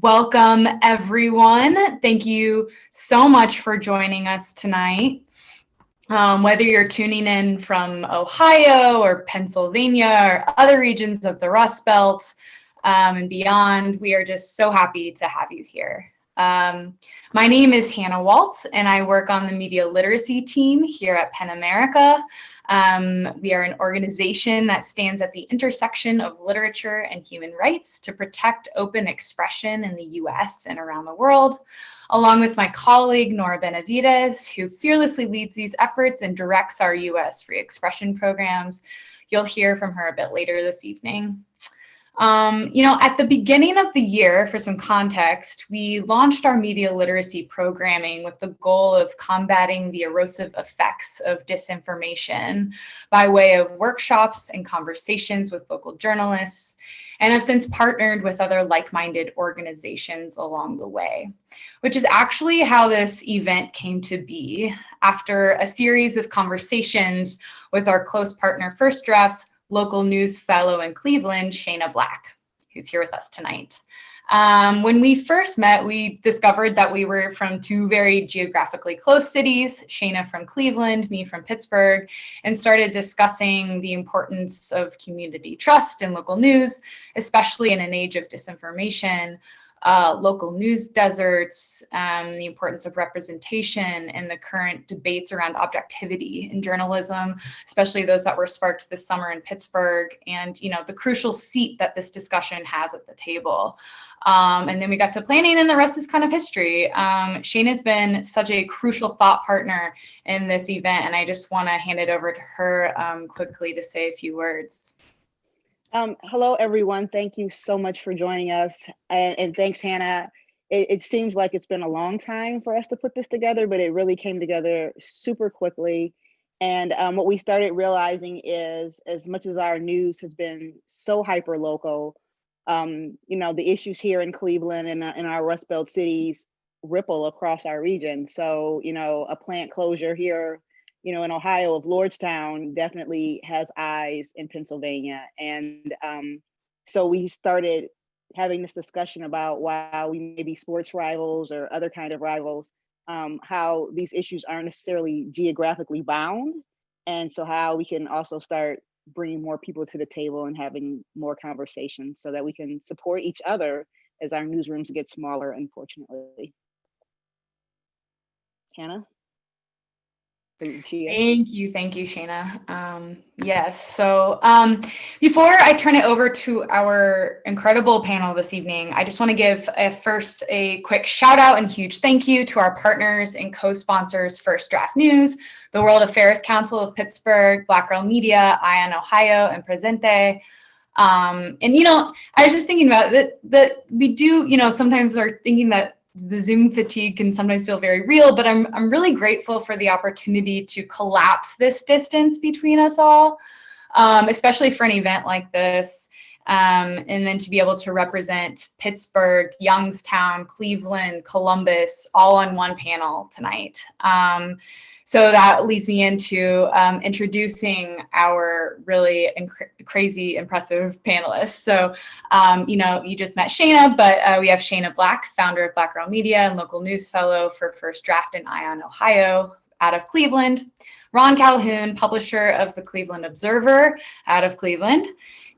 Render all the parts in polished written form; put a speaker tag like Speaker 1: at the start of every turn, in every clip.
Speaker 1: Welcome, everyone. Thank you so much for joining us tonight. Whether you're tuning in from Ohio or Pennsylvania or other regions of the Rust Belt and beyond, we are just so happy to have you here. My name is Hannah Waltz, and I work on the media literacy team here at PEN America. We are an organization that stands at the intersection of literature and human rights to protect open expression in the US and around the world, along with my colleague, Nora Benavides, who fearlessly leads these efforts and directs our US free expression programs. You'll hear from her a bit later this evening. At the beginning of the year, for some context, we launched our media literacy programming with the goal of combating the erosive effects of disinformation by way of workshops and conversations with local journalists, and have since partnered with other like-minded organizations along the way, which is actually how this event came to be after a series of conversations with our close partner First Draft's local news fellow in Cleveland, Shayna Black, who's here with us tonight. When we first met, we discovered that we were from two very geographically close cities, Shayna from Cleveland, me from Pittsburgh, and started discussing the importance of community trust in local news, especially in an age of disinformation, local news deserts, the importance of representation, and the current debates around objectivity in journalism, especially those that were sparked this summer in Pittsburgh, and the crucial seat that this discussion has at the table. And then we got to planning, and the rest is kind of history. Shane has been such a crucial thought partner in this event, and I just want to hand it over to her quickly to say a few words.
Speaker 2: Hello, everyone. Thank you so much for joining us. And thanks, Hannah. It seems like it's been a long time for us to put this together, but it really came together super quickly. And what we started realizing is, as much as our news has been so hyper local, the issues here in Cleveland and in our Rust Belt cities ripple across our region. So, a plant closure here in Ohio of Lordstown definitely has eyes in Pennsylvania. And so we started having this discussion about, while we may be sports rivals or other kind of rivals, how these issues aren't necessarily geographically bound. And so how we can also start bringing more people to the table and having more conversations so that we can support each other as our newsrooms get smaller, unfortunately. Hannah?
Speaker 1: Thank you, Shayna. Yes, so before I turn it over to our incredible panel this evening, I just want to give first a quick shout out and huge thank you to our partners and co-sponsors, First Draft News, the World Affairs Council of Pittsburgh, Black Girl Media, Ion Ohio, and Presente. And I was just thinking about that we do, sometimes are thinking that the Zoom fatigue can sometimes feel very real, but I'm really grateful for the opportunity to collapse this distance between us all, especially for an event like this, and then to be able to represent Pittsburgh, Youngstown, Cleveland, Columbus, all on one panel tonight. So that leads me into introducing our really crazy, impressive panelists. So, you just met Shayna, but we have Shayna Black, founder of Black Girl Media and local news fellow for First Draft in Ion, Ohio, out of Cleveland. Ron Calhoun, publisher of the Cleveland Observer, out of Cleveland.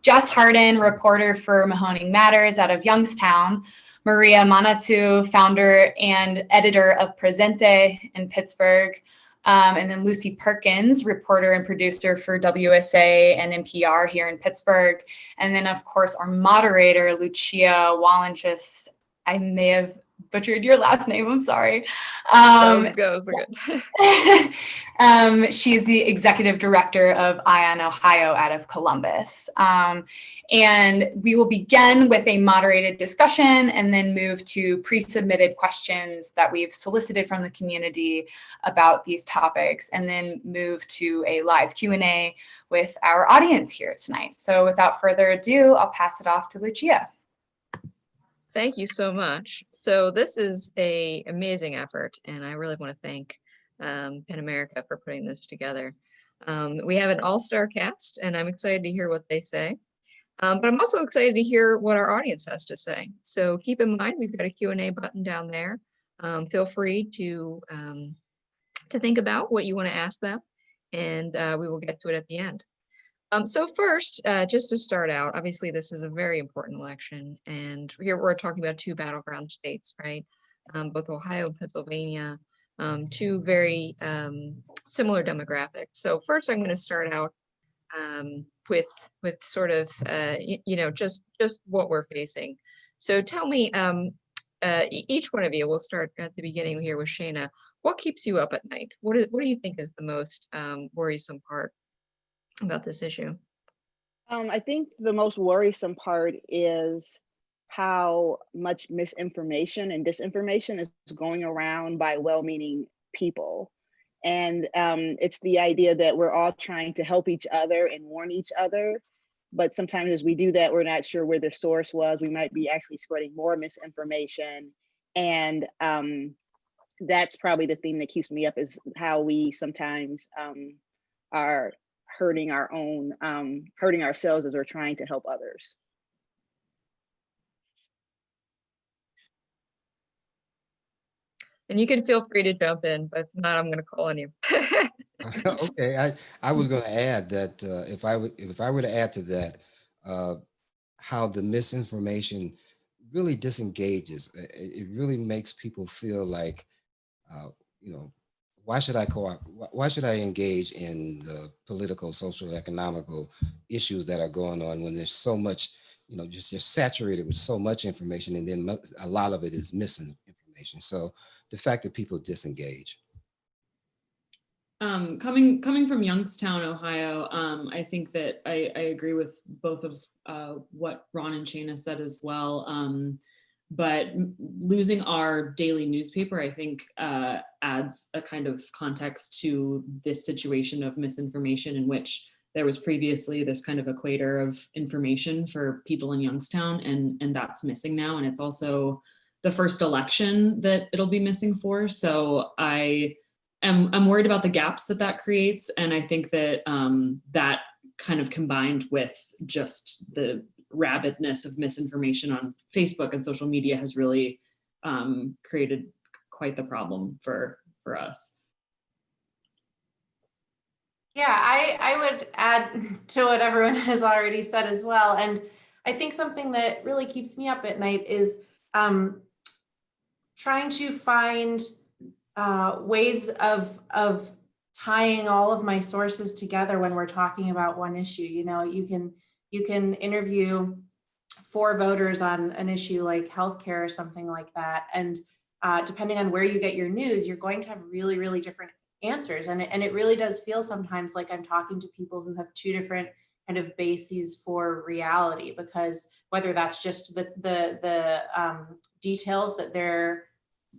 Speaker 1: Jess Harden, reporter for Mahoning Matters, out of Youngstown. Maria Manatu, founder and editor of Presente in Pittsburgh. And then Lucy Perkins, reporter and producer for WSA and NPR here in Pittsburgh. And then, of course, our moderator, Lucia Wallenchus. I may have butchered your last name, I'm sorry.
Speaker 3: Goes good.
Speaker 1: She's the executive director of Ion Ohio out of Columbus. And we will begin with a moderated discussion and then move to pre-submitted questions that we've solicited from the community about these topics, and then move to a live Q&A with our audience here tonight. So without further ado, I'll pass it off to Lucia.
Speaker 3: Thank you so much. So this is an amazing effort, and I really want to thank PEN America for putting this together. We have an all-star cast, and I'm excited to hear what they say. But I'm also excited to hear what our audience has to say. So keep in mind, we've got a Q&A button down there. Feel free to think about what you want to ask them, and we will get to it at the end. So first, just to start out, obviously this is a very important election, and here we're talking about two battleground states, right? Both Ohio and Pennsylvania, two very similar demographics. So first, I'm going to start out with sort of just what we're facing. So tell me, each one of you, we'll start at the beginning here with Shayna. What keeps you up at night? What do you think is the most worrisome part about this issue?
Speaker 2: I think the most worrisome part is how much misinformation and disinformation is going around by well-meaning people. And it's the idea that we're all trying to help each other and warn each other. But sometimes as we do that, we're not sure where the source was. We might be actually spreading more misinformation. And that's probably the thing that keeps me up, is how we sometimes are hurting ourselves as we're trying to help others.
Speaker 3: And you can feel free to jump in, but if not, I'm going to call on you.
Speaker 4: Okay, I was going to add that if I were to add to that, how the misinformation really disengages. It really makes people feel like, you know, why should I engage in the political, social, economical issues that are going on when there's so much, just you're saturated with so much information, and then a lot of it is misinformation. So the fact that people disengage.
Speaker 5: Coming from Youngstown, Ohio, I think that I agree with both of what Ron and Shayna said as well. But losing our daily newspaper, I think, adds a kind of context to this situation of misinformation, in which there was previously this kind of equator of information for people in Youngstown, and that's missing now. And it's also the first election that it'll be missing for. So I'm worried about the gaps that creates. And I think that that kind of combined with just the rabidness of misinformation on Facebook and social media has really created quite the problem for us.
Speaker 6: Yeah, I would add to what everyone has already said as well. And I think something that really keeps me up at night is trying to find ways of tying all of my sources together when we're talking about one issue. You can interview 4 voters on an issue like healthcare or something like that, and depending on where you get your news, you're going to have really, really different answers. And it really does feel sometimes like I'm talking to people who have 2 different kind of bases for reality, because whether that's just the details that their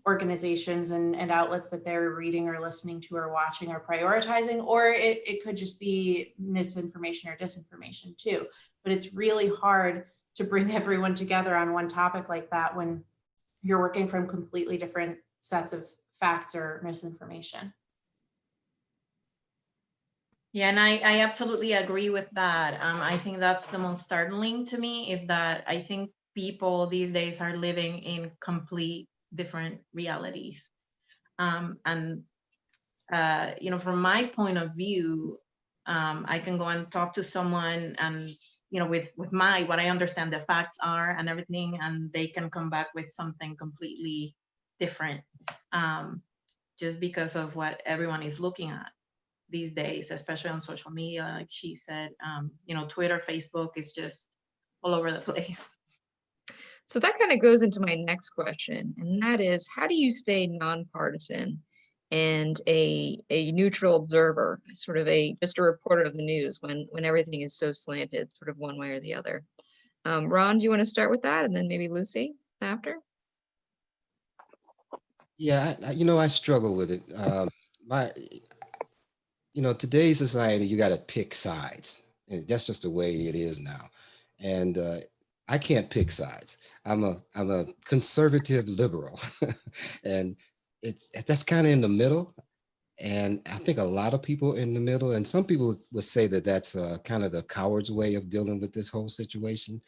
Speaker 6: organizations and outlets that they're reading or listening to or watching or prioritizing, or it could just be misinformation or disinformation too. But it's really hard to bring everyone together on one topic like that when you're working from completely different sets of facts or misinformation.
Speaker 7: Yeah, and I absolutely agree with that. I think that's the most startling to me, is that I think people these days are living in complete different realities. And from my point of view, I can go and talk to someone, and with what I understand the facts are and everything, and they can come back with something completely different, just because of what everyone is looking at these days, especially on social media. Like she said, Twitter, Facebook is just all over the place.
Speaker 3: So that kind of goes into my next question, and that is, how do you stay nonpartisan and a neutral observer, sort of just a reporter of the news when everything is so slanted, sort of one way or the other? Ron, do you want to start with that, and then maybe Lucy after?
Speaker 4: Yeah, I struggle with it. Today's society, you got to pick sides. And that's just the way it is now. And I can't pick sides. I'm a conservative liberal, and that's kind of in the middle. And I think a lot of people in the middle, and some people would say that that's kind of the coward's way of dealing with this whole situation.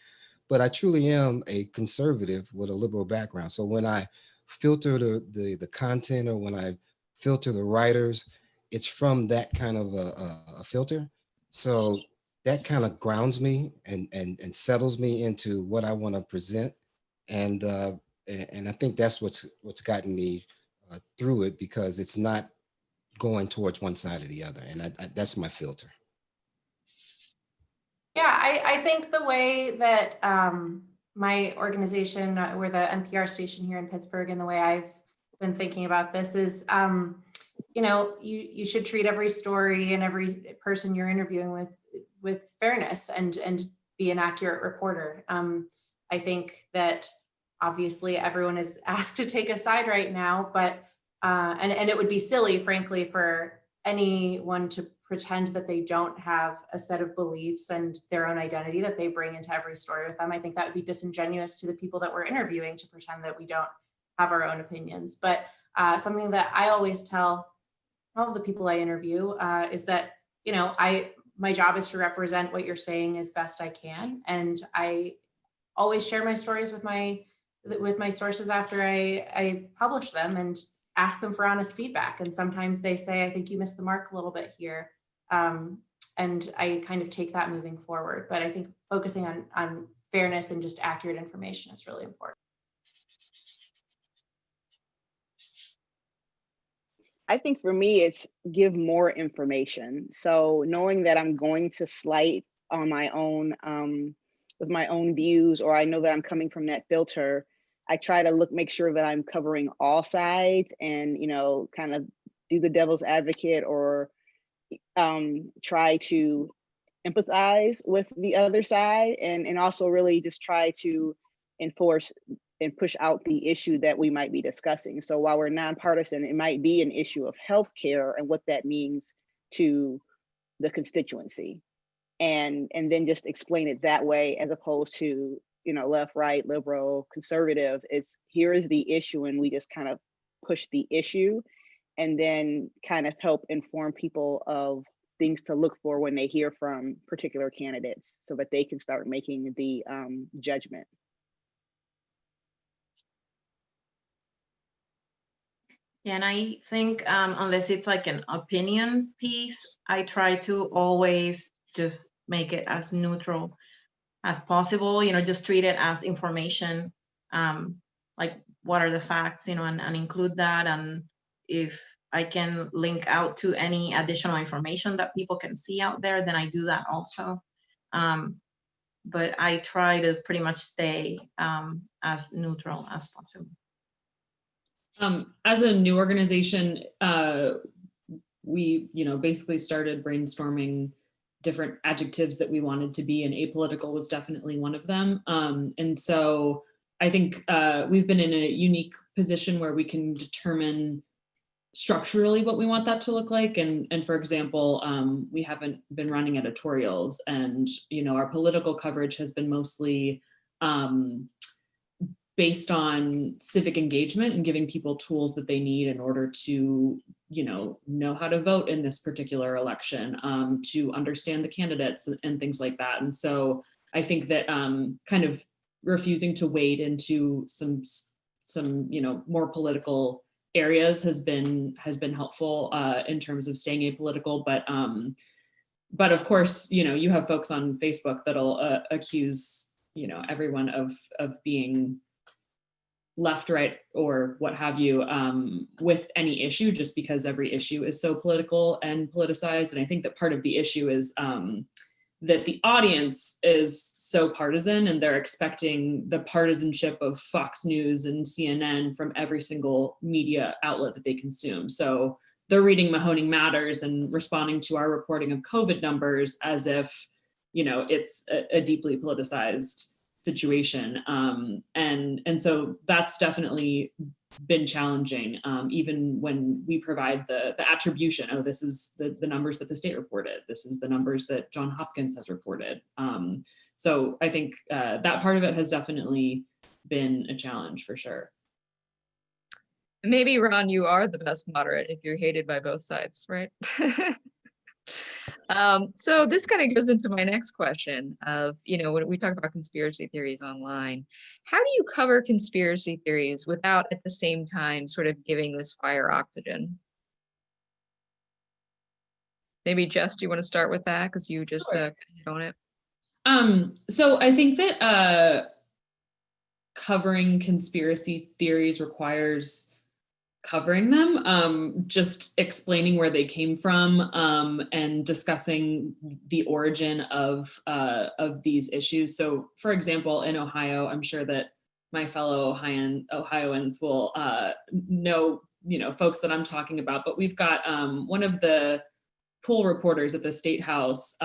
Speaker 4: But I truly am a conservative with a liberal background. So when I filter the content, or when I filter the writers, it's from that kind of a filter. So that kind of grounds me and settles me into what I want to present. And and I think that's what's gotten me through it, because it's not going towards one side or the other. And that's my filter.
Speaker 6: Yeah, I think the way that my organization, we're the NPR station here in Pittsburgh, and the way I've been thinking about this is, you should treat every story and every person you're interviewing with fairness and be an accurate reporter. I think that obviously everyone is asked to take a side right now, but and it would be silly, frankly, for anyone to pretend that they don't have a set of beliefs and their own identity that they bring into every story with them. I think that would be disingenuous to the people that we're interviewing to pretend that we don't have our own opinions. But something that I always tell all of the people I interview is that, my job is to represent what you're saying as best I can. And I always share my stories with my sources after I publish them, and ask them for honest feedback. And sometimes they say, I think you missed the mark a little bit here. And I kind of take that moving forward. But I think focusing on fairness and just accurate information is really important.
Speaker 2: I think for me, it's give more information. So knowing that I'm going to slight on my own, with my own views, or I know that I'm coming from that filter, I try to make sure that I'm covering all sides, and, kind of do the devil's advocate, or try to empathize with the other side, and also really just try to enforce and push out the issue that we might be discussing. So while we're nonpartisan, it might be an issue of healthcare and what that means to the constituency, and then just explain it that way, as opposed to, left, right, liberal, conservative. It's, here is the issue, and we just kind of push the issue, and then kind of help inform people of things to look for when they hear from particular candidates, so that they can start making the judgment.
Speaker 7: Yeah, and I think unless it's like an opinion piece, I try to always just make it as neutral as possible, just treat it as information, like what are the facts, and include that. And if I can link out to any additional information that people can see out there, then I do that also. But I try to pretty much stay as neutral as possible.
Speaker 5: As a new organization, we, basically started brainstorming different adjectives that we wanted to be, and apolitical was definitely one of them. And so I think we've been in a unique position where we can determine structurally what we want that to look like. And for example, we haven't been running editorials, and, our political coverage has been mostly based on civic engagement and giving people tools that they need in order to, know how to vote in this particular election, to understand the candidates and things like that. And so I think that kind of refusing to wade into some more political areas has been helpful in terms of staying apolitical. But of course, you have folks on Facebook that'll accuse, everyone of being left, right, or what have you, with any issue, just because every issue is so political and politicized. And I think that part of the issue is that the audience is so partisan, and they're expecting the partisanship of Fox News and CNN from every single media outlet that they consume. So they're reading Mahoning Matters and responding to our reporting of COVID numbers as if, it's a deeply politicized situation. And so that's definitely been challenging, even when we provide the attribution. Oh, this is the numbers that the state reported. This is the numbers that Johns Hopkins has reported. So I think that part of it has definitely been a challenge for sure.
Speaker 3: Maybe, Ron, you are the best moderate if you're hated by both sides, right? So this kind of goes into my next question of, when we talk about conspiracy theories online, how do you cover conspiracy theories without at the same time sort of giving this fire oxygen? Maybe Jess, do you want to start with that? Because you just hit on it.
Speaker 5: So I think that covering conspiracy theories requires covering them, just explaining where they came from, and discussing the origin of these issues. So, for example, in Ohio, I'm sure that my fellow Ohioans will know, folks that I'm talking about. But we've got one of the poll reporters at the State House,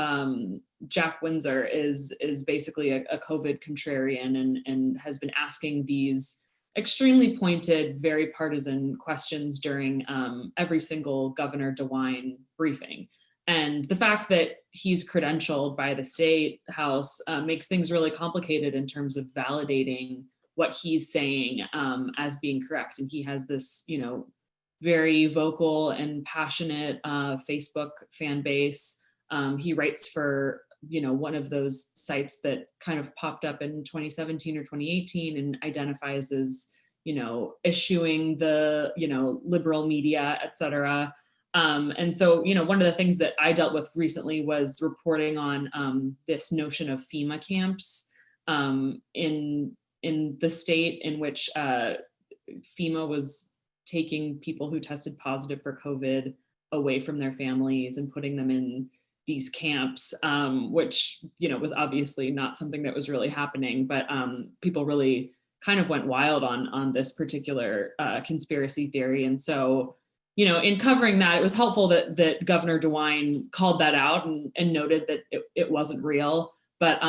Speaker 5: Jack Windsor, is basically a COVID contrarian and has been asking these extremely pointed, very partisan questions during every single Governor DeWine briefing. And the fact that he's credentialed by the State House makes things really complicated in terms of validating what he's saying as being correct. And he has this, very vocal and passionate Facebook fan base. He writes for, one of those sites that kind of popped up in 2017 or 2018 and identifies as, eschewing the, liberal media, et cetera. And so, one of the things that I dealt with recently was reporting on this notion of FEMA camps in the state in which FEMA was taking people who tested positive for COVID away from their families and putting them in these camps, which, was obviously not something that was really happening, but people really kind of went wild on this particular conspiracy theory. And so, in covering that, it was helpful that Governor DeWine called that out and noted that it wasn't real. But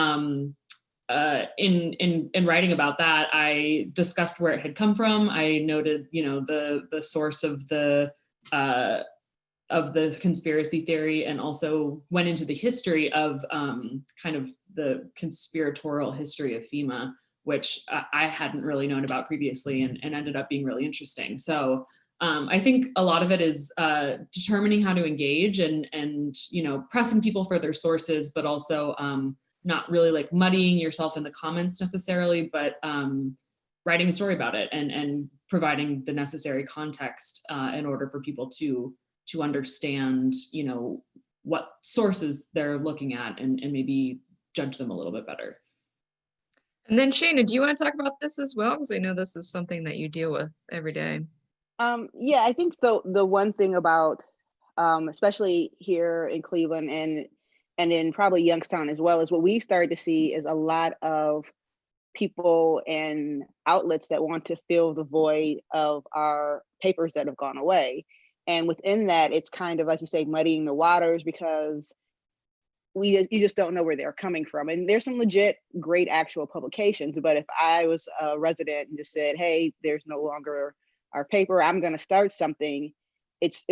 Speaker 5: in writing about that, I discussed where it had come from. I noted, the source of the conspiracy theory, and also went into the history of kind of the conspiratorial history of FEMA, which I hadn't really known about previously, and ended up being really interesting. So I think a lot of it is determining how to engage and pressing people for their sources, but also not really like muddying yourself in the comments necessarily, but writing a story about it and providing the necessary context in order for people to understand, what sources they're looking at and maybe judge them a little bit better.
Speaker 3: And then Shana, do you want to talk about this as well? Because I know this is something that you deal with every day.
Speaker 2: Yeah, I think so. The one thing about, especially here in Cleveland and in probably Youngstown as well, is what we started to see is a lot of people and outlets that want to fill the void of our papers that have gone away. And within that, it's kind of like you say, muddying the waters, because you just don't know where they're coming from. And there's some legit great actual publications, but if I was a resident and just said, hey, there's no longer our paper, I'm going to start something, it's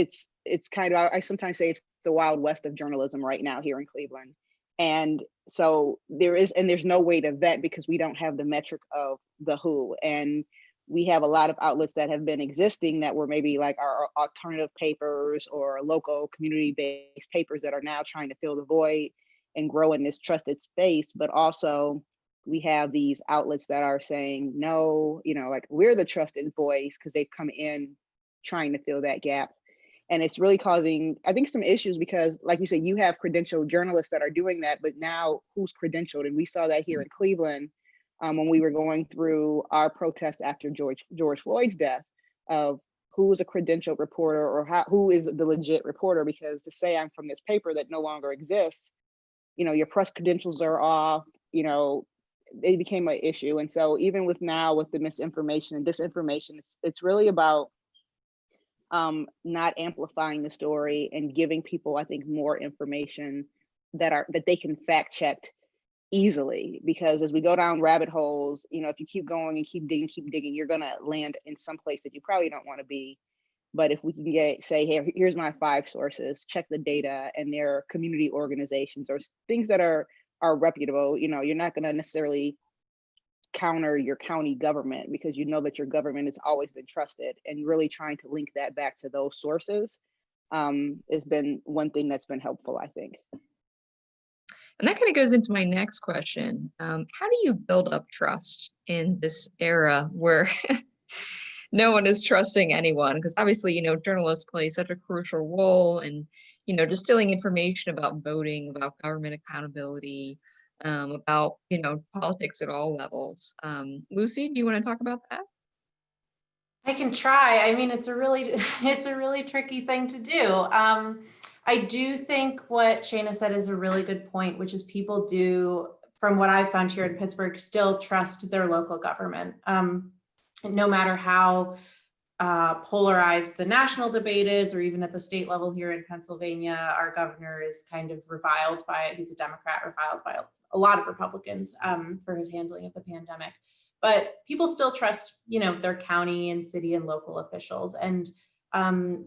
Speaker 2: kind of, I sometimes say it's the Wild West of journalism right now here in Cleveland. And so there's no way to vet, because we don't have the metric of the who. And we have a lot of outlets that have been existing that were maybe like our alternative papers or local community-based papers that are now trying to fill the void and grow in this trusted space. But also we have these outlets that are saying, no, like we're the trusted voice, because they've come in trying to fill that gap. And it's really causing, I think, some issues, because like you said, you have credentialed journalists that are doing that, but now who's credentialed? And we saw that here in Cleveland when we were going through our protest after George Floyd's death, of who is a credentialed reporter, or who is the legit reporter, because to say I'm from this paper that no longer exists, your press credentials are off, they became an issue. And so even with the misinformation and disinformation, it's really about not amplifying the story and giving people, I think, more information that they can fact check easily. Because as we go down rabbit holes, if you keep going and keep digging, you're gonna land in some place that you probably don't want to be. But if we can say, hey, here's my 5 sources, check the data, and their community organizations or things that are reputable, you're not gonna necessarily counter your county government, because you know that your government has always been trusted, and really trying to link that back to those sources has been one thing that's been helpful, I think.
Speaker 3: And that kind of goes into my next question. How do you build up trust in this era where no one is trusting anyone? Because obviously, you know, journalists play such a crucial role in, you know, distilling information about voting, about government accountability, about, you know, politics at all levels. Lucy, do you want to talk about that?
Speaker 6: I can try. I mean, it's a really tricky thing to do. I do think what Shayna said is a really good point, which is people do, from what I've found here in Pittsburgh, still trust their local government. No matter how polarized the national debate is, or even at the state level here in Pennsylvania, our governor is kind of reviled by, he's a Democrat, reviled by a lot of Republicans for his handling of the pandemic. But people still trust, you know, their county and city and local officials. And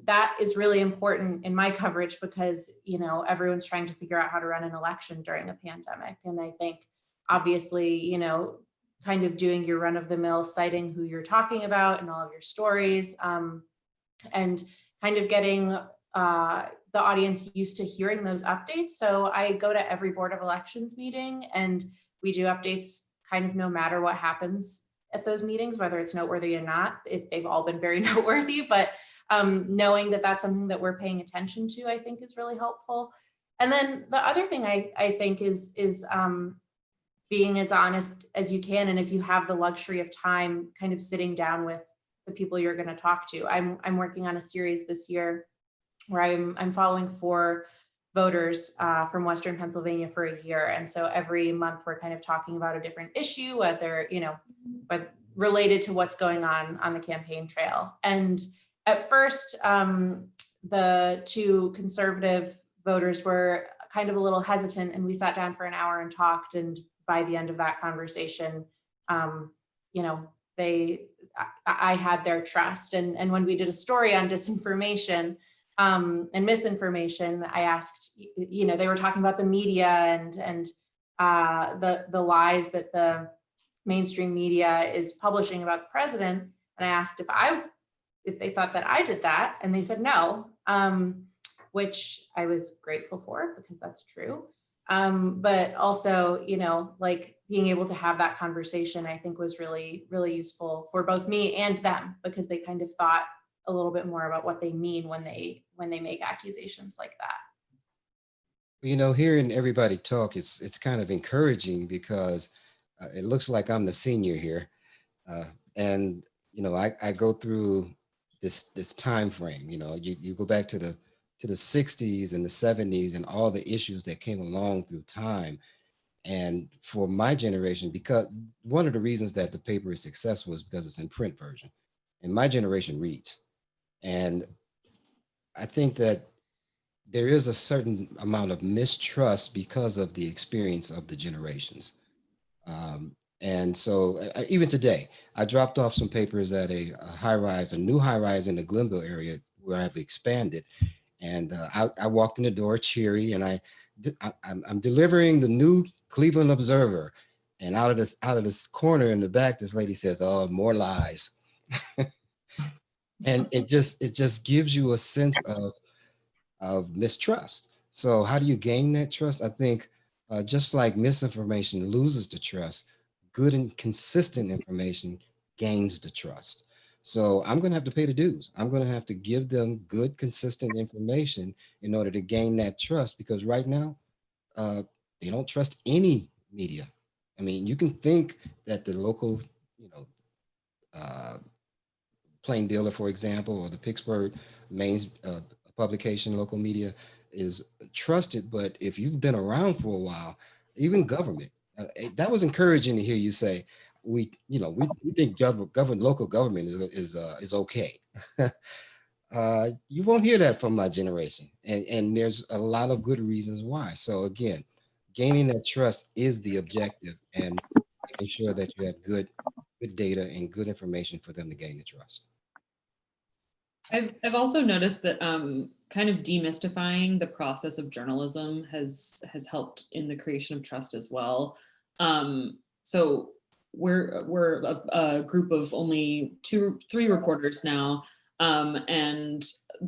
Speaker 6: that is really important in my coverage because, you know, everyone's trying to figure out how to run an election during a pandemic. And I think obviously, you know, kind of doing your run of the mill, citing who you're talking about and all of your stories, and kind of getting the audience used to hearing those updates. So I go to every Board of Elections meeting and we do updates kind of no matter what happens at those meetings, whether it's noteworthy or not. They've all been very noteworthy, but knowing that that's something that we're paying attention to, I think is really helpful. And then the other thing I think is being as honest as you can. And if you have the luxury of time, kind of sitting down with the people you're going to talk to. I'm working on a series this year where I'm following 4 voters from Western Pennsylvania for a year. And so every month we're kind of talking about a different issue, whether, you know, but related to what's going on the campaign trail. And at first, the 2 conservative voters were kind of a little hesitant, and we sat down for an hour and talked. And by the end of that conversation, you know, I had their trust. And when we did a story on disinformation and misinformation, I asked, you know, they were talking about the media and the lies that the mainstream media is publishing about the president. And I asked if they thought that I did that, and they said no, which I was grateful for because that's true. But also, you know, like being able to have that conversation, I think was really, really useful for both me and them, because they kind of thought a little bit more about what they mean when they make accusations like that.
Speaker 4: You know, hearing everybody talk, it's kind of encouraging because it looks like I'm the senior here, and you know, I go through this time frame. You know, you go back to the 60s and the 70s and all the issues that came along through time. And for my generation, because one of the reasons that the paper is successful is because it's in print version, and my generation reads. And I think that there is a certain amount of mistrust because of the experience of the generations. And so even today, I dropped off some papers at a new high rise in the Glenville area where I've expanded. And I walked in the door cheery, and I'm delivering the new Cleveland Observer. And out of this corner in the back, this lady says, "Oh, more lies." And it just gives you a sense of mistrust. So how do you gain that trust? I think just like misinformation loses the trust, good and consistent information gains the trust. So I'm going to have to pay the dues. I'm going to have to give them good, consistent information in order to gain that trust, because right now they don't trust any media. I mean, you can think that the local, you know, Plain Dealer, for example, or the Pittsburgh main publication, local media is trusted. But if you've been around for a while, even government, that was encouraging to hear you say, we think local government is okay. You won't hear that from my generation, and there's a lot of good reasons why. So again, gaining that trust is the objective, and making sure that you have good data and good information for them to gain the trust.
Speaker 5: I've also noticed that kind of demystifying the process of journalism has helped in the creation of trust as well. So we're a group of only 2-3 reporters now. And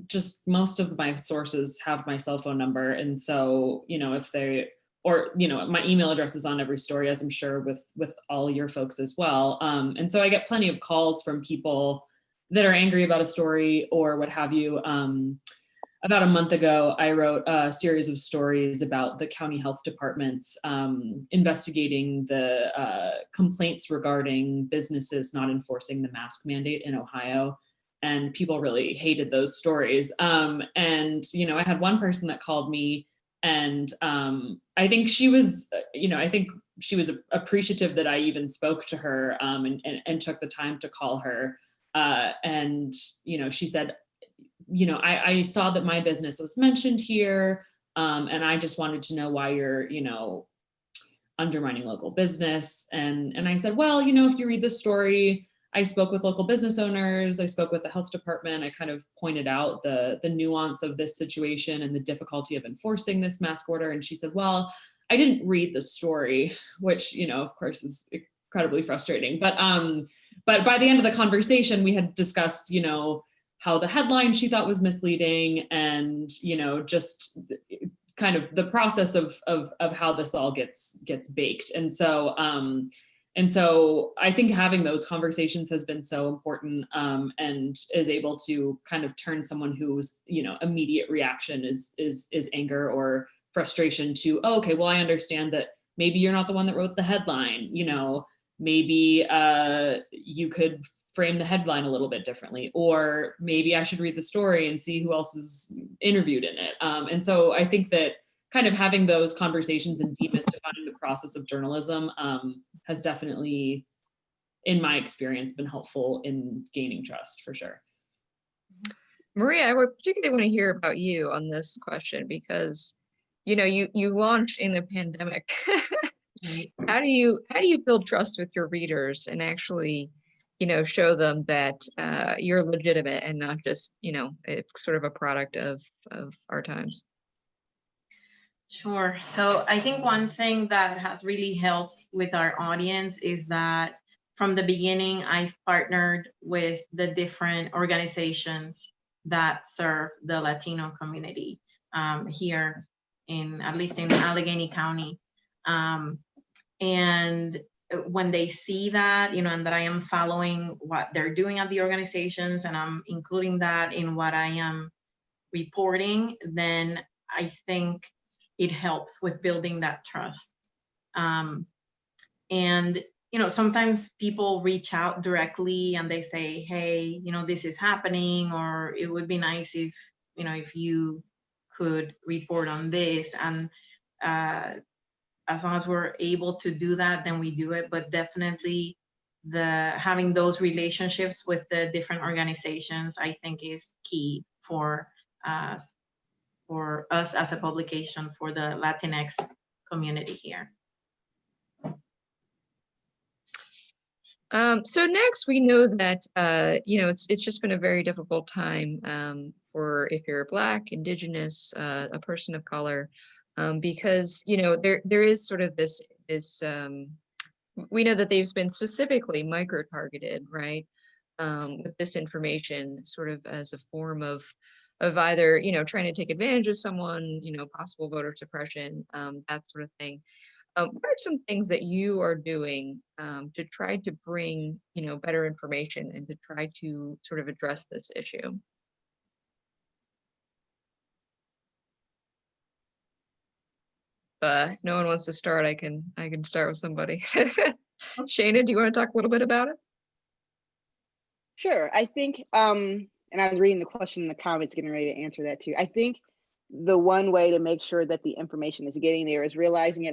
Speaker 5: just most of my sources have my cell phone number. And so, if they, or, my email address is on every story, as I'm sure with all your folks as well. And so I get plenty of calls from people that are angry about a story or what have you. About a month ago, I wrote a series of stories about the county health departments investigating the complaints regarding businesses not enforcing the mask mandate in Ohio. And people really hated those stories. And, I had one person that called me, and I think she was, appreciative that I even spoke to her and took the time to call her. And, she said, I saw that my business was mentioned here, and I just wanted to know why you're, undermining local business. And I said, well, if you read the story, I spoke with local business owners, I spoke with the health department, I kind of pointed out the nuance of this situation and the difficulty of enforcing this mask order. And she said, well, I didn't read the story, which, of course is incredibly frustrating. But by the end of the conversation, we had discussed, how the headline she thought was misleading, and just kind of the process of how this all gets baked. And so I think having those conversations has been so important, and is able to kind of turn someone whose immediate reaction is anger or frustration to, oh, okay, well, I understand that maybe you're not the one that wrote the headline. Maybe you could frame the headline a little bit differently, or maybe I should read the story and see who else is interviewed in it. And so I think that kind of having those conversations and demystifying the process of journalism has definitely, in my experience, been helpful in gaining trust, for sure.
Speaker 3: Maria, I would particularly want to hear about you on this question, because you launched in the pandemic. How do you build trust with your readers and actually show them that you're legitimate and not just it's sort of a product of our times?
Speaker 7: Sure. So I think one thing that has really helped with our audience is that from the beginning, I've partnered with the different organizations that serve the Latino community here at least in Allegheny County. And when they see that, and that I am following what they're doing at the organizations, and I'm including that in what I am reporting, then I think it helps with building that trust. And sometimes people reach out directly and they say, hey, this is happening, or it would be nice if you could report on this. And as long as we're able to do that, then we do it. But definitely having those relationships with the different organizations, I think, is key for us as a publication for the Latinx community here.
Speaker 3: So next, we know that it's just been a very difficult time for, if you're Black, Indigenous, a person of color, because there is sort of this we know that they've been specifically micro-targeted, right, with disinformation, sort of as a form of either trying to take advantage of someone, possible voter suppression, that sort of thing. What are some things that you are doing to try to bring better information and to try to sort of address this issue? No one wants to start. I can start with somebody. Shana, do you want to talk a little bit about it?
Speaker 2: Sure. I think, and I was reading the question in the comments, getting ready to answer that too. I think the one way to make sure that the information is getting there is realizing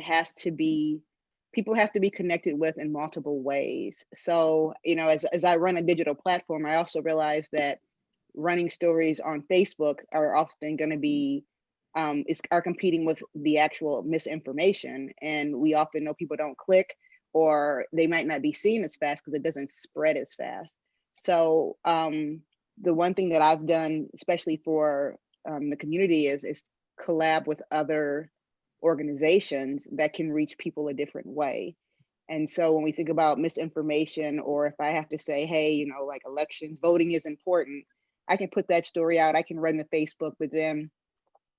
Speaker 2: people have to be connected with in multiple ways. So, as I run a digital platform, I also realize that running stories on Facebook are often going to be are competing with the actual misinformation. And we often know people don't click, or they might not be seen as fast because it doesn't spread as fast. So the one thing that I've done, especially for the community, is collab with other organizations that can reach people a different way. And so when we think about misinformation, or if I have to say, hey, you know, like elections, voting is important, I can put that story out. I can run the Facebook, but then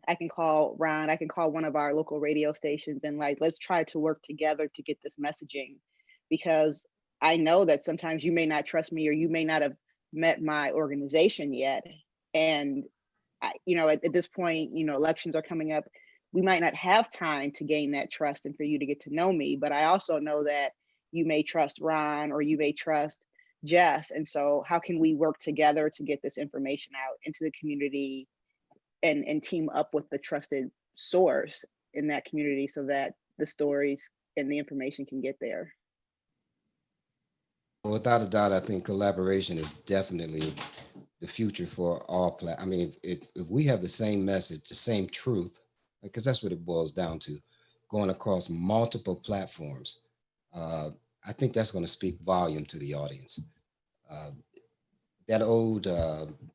Speaker 2: I can call Ron, I can call one of our local radio stations and like, let's try to work together to get this messaging, because I know that sometimes you may not trust me or you may not have met my organization yet. And you know, at this point, you know, elections are coming up. We might not have time to gain that trust and for you to get to know me, but I also know that you may trust Ron or you may trust Jess. And so how can we work together to get this information out into the community and team up with the trusted source in that community so that the stories and the information can get there?
Speaker 4: Without a doubt, I think collaboration is definitely the future for all I mean, if we have the same message, the same truth, because that's what it boils down to, going across multiple platforms, I think that's going to speak volume to the audience. Uh, that old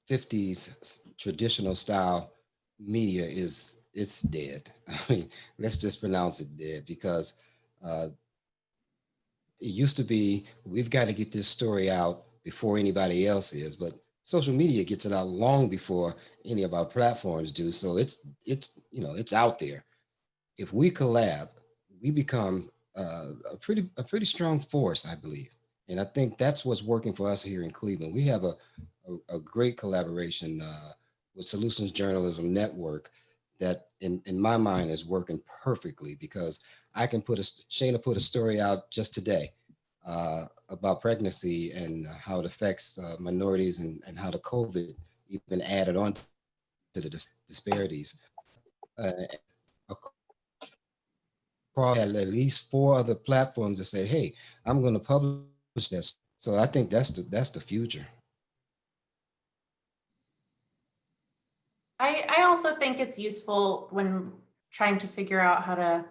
Speaker 4: 50s traditional style media it's dead. I mean, let's just pronounce it dead, because uh, it used to be, we've got to get this story out before anybody else is, but social media gets it out long before any of our platforms do. So it's you know, it's out there. If we collab, we become a pretty strong force, I believe. And I think that's what's working for us here in Cleveland. We have a great collaboration with Solutions Journalism Network that in my mind is working perfectly, because I can Shayna put a story out just today about pregnancy and how it affects minorities, and how the COVID even added on to the disparities. Uh, Across at least 4 other platforms that say, "Hey, I'm going to publish this." So I think that's the future.
Speaker 6: I also think it's useful when trying to figure out how to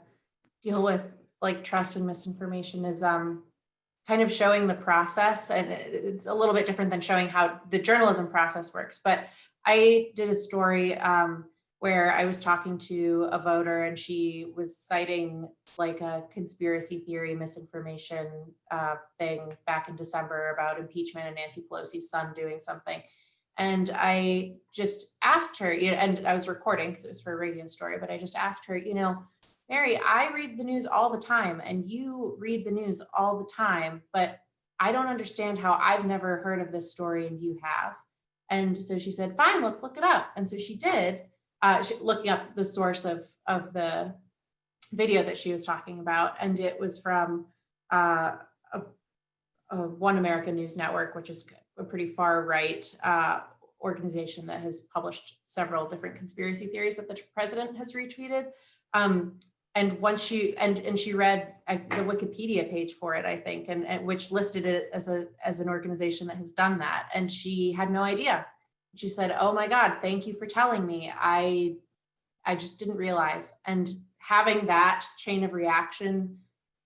Speaker 6: deal with like trust and misinformation is kind of showing the process. And it's a little bit different than showing how the journalism process works. But I did a story where I was talking to a voter and she was citing like a conspiracy theory misinformation thing back in December about impeachment and Nancy Pelosi's son doing something. And I just asked her, you know, and I was recording because it was for a radio story, but I just asked her, you know, Mary, I read the news all the time and you read the news all the time, but I don't understand how I've never heard of this story and you have. And so she said, fine, let's look it up. And so she did, looking up the source of the video that she was talking about. And it was from a One American News Network, which is a pretty far right organization that has published several different conspiracy theories that the president has retweeted. And once she she read the Wikipedia page for it, I think, and which listed it as an organization that has done that, and she had no idea. She said, "Oh my God, thank you for telling me. I just didn't realize." And having that chain of reaction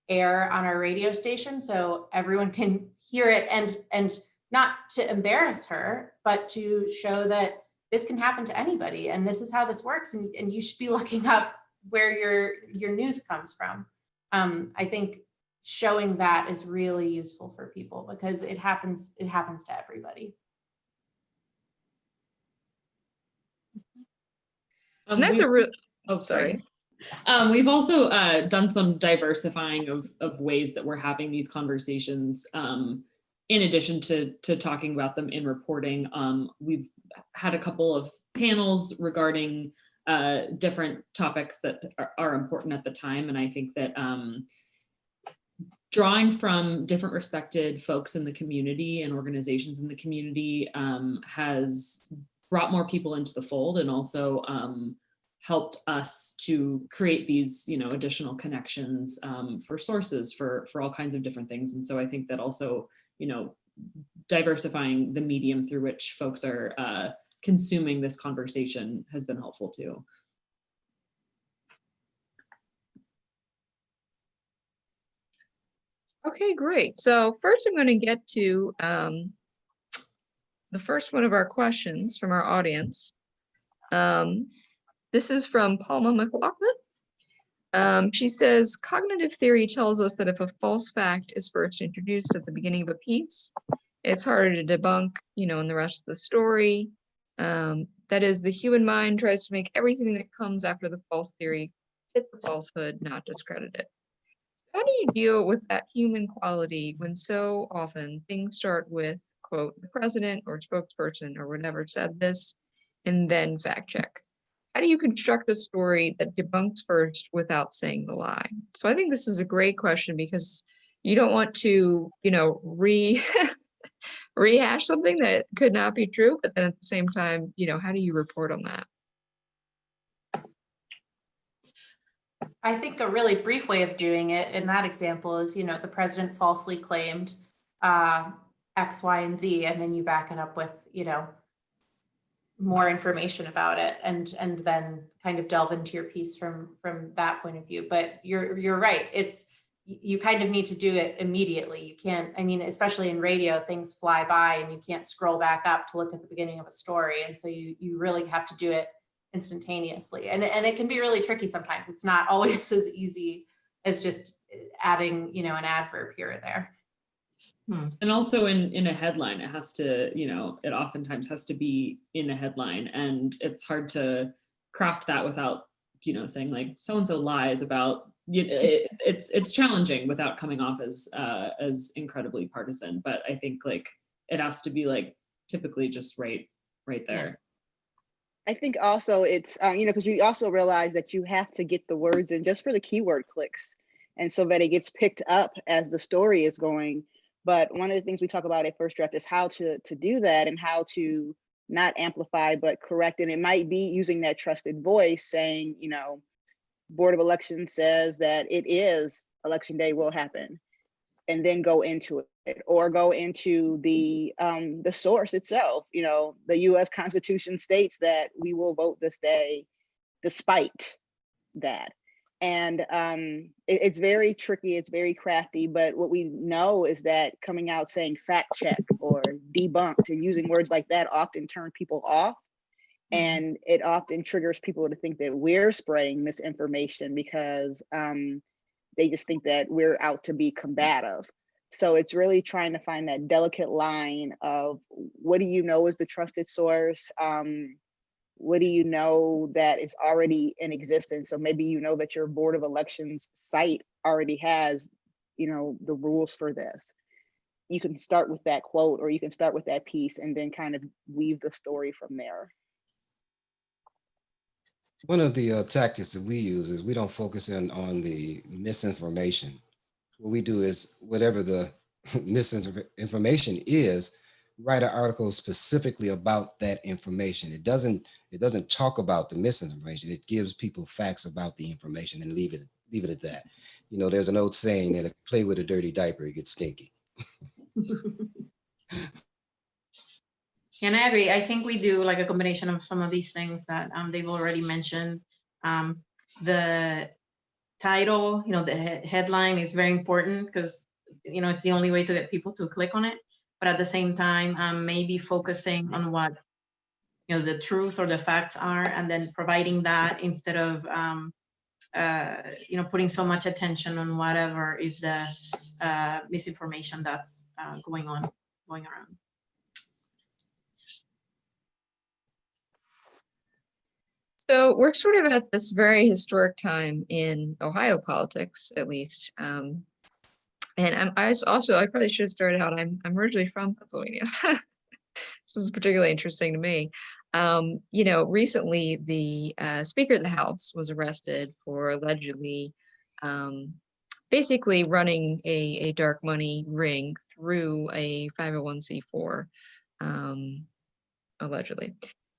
Speaker 6: air on our radio station so everyone can hear it, and not to embarrass her, but to show that this can happen to anybody and this is how this works, and you should be looking up where your news comes from. I think showing that is really useful for people because it happens to everybody.
Speaker 3: That's a real.
Speaker 5: Oh, sorry. We've also done some diversifying of ways that we're having these conversations. In addition to talking about them in reporting, we've had a couple of panels regarding different topics that are important at the time. And I think that drawing from different respected folks in the community and organizations in the community has brought more people into the fold, and also helped us to create these, you know, additional connections for sources for all kinds of different things. And so I think that also, you know, diversifying the medium through which folks are consuming this conversation has been helpful too.
Speaker 3: Okay, great. So first I'm going to get to the first one of our questions from our audience. This is from Palma McLaughlin. She says, cognitive theory tells us that if a false fact is first introduced at the beginning of a piece, it's harder to debunk, in the rest of the story. That is, the human mind tries to make everything that comes after the false theory fit the falsehood, not discredit it. How do you deal with that human quality when so often things start with, quote, the president or spokesperson or whatever said this, and then fact check? How do you construct a story that debunks first without saying the lie? So I think this is a great question because you don't want to, rehash something that could not be true, but then at the same time, how do you report on that?
Speaker 6: I think a really brief way of doing it in that example is, the president falsely claimed X, Y, and Z, and then you back it up with, more information about it, and then kind of delve into your piece from that point of view. But you're right. You kind of need to do it immediately. You can't, especially in radio, things fly by and you can't scroll back up to look at the beginning of a story. And so you really have to do it instantaneously. And it can be really tricky sometimes. It's not always as easy as just adding, an adverb here or there.
Speaker 5: And also in a headline, it has to, it oftentimes has to be in a headline, and it's hard to craft that without, saying like so-and-so lies about, it's challenging without coming off as incredibly partisan. But I think like it has to be like typically just right there.
Speaker 2: I think also it's, because we also realize that you have to get the words in just for the keyword clicks. And so that it gets picked up as the story is going. But one of the things we talk about at First Draft is how to do that and how to not amplify, but correct. And it might be using that trusted voice saying, Board of Elections says that it is election day will happen, and then go into it, or go into the source itself. The U.S. Constitution states that we will vote this day despite that. And it's very tricky, it's very crafty, but what we know is that coming out saying fact check or debunked and using words like that often turn people off. And it often triggers people to think that we're spreading misinformation because they just think that we're out to be combative. So it's really trying to find that delicate line of what do you know is the trusted source? What do you know that is already in existence? So maybe that your Board of Elections site already has, the rules for this. You can start with that quote, or you can start with that piece and then kind of weave the story from there.
Speaker 4: One of the tactics that we use is we don't focus in on the misinformation. What we do is whatever the misinformation is, write an article specifically about that information. It doesn't talk about the misinformation. It gives people facts about the information and leave it at that. There's an old saying that if you play with a dirty diaper, it gets stinky.
Speaker 7: And I agree. I think we do like a combination of some of these things that they've already mentioned. The title, the headline is very important because, it's the only way to get people to click on it. But at the same time, maybe focusing on what, the truth or the facts are, and then providing that instead of, putting so much attention on whatever is the misinformation that's going around.
Speaker 3: So we're sort of at this very historic time in Ohio politics, at least. And I probably should have started out. I'm originally from Pennsylvania. This is particularly interesting to me. Recently the Speaker of the House was arrested for allegedly basically running a dark money ring through a 501c4, allegedly.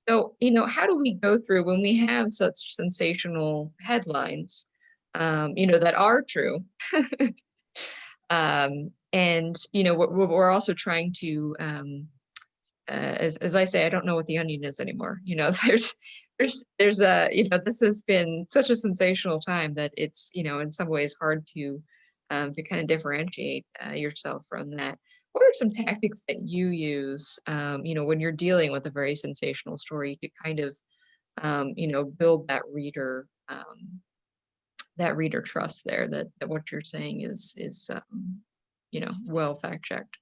Speaker 3: So, how do we go through when we have such sensational headlines, that are true? And, we're also trying to, as I say, I don't know what the onion is anymore. There's this has been such a sensational time that it's, in some ways hard to kind of differentiate yourself from that. What are some tactics that you use, when you're dealing with a very sensational story to kind of, build that reader that reader trust there, that what you're saying is well fact checked.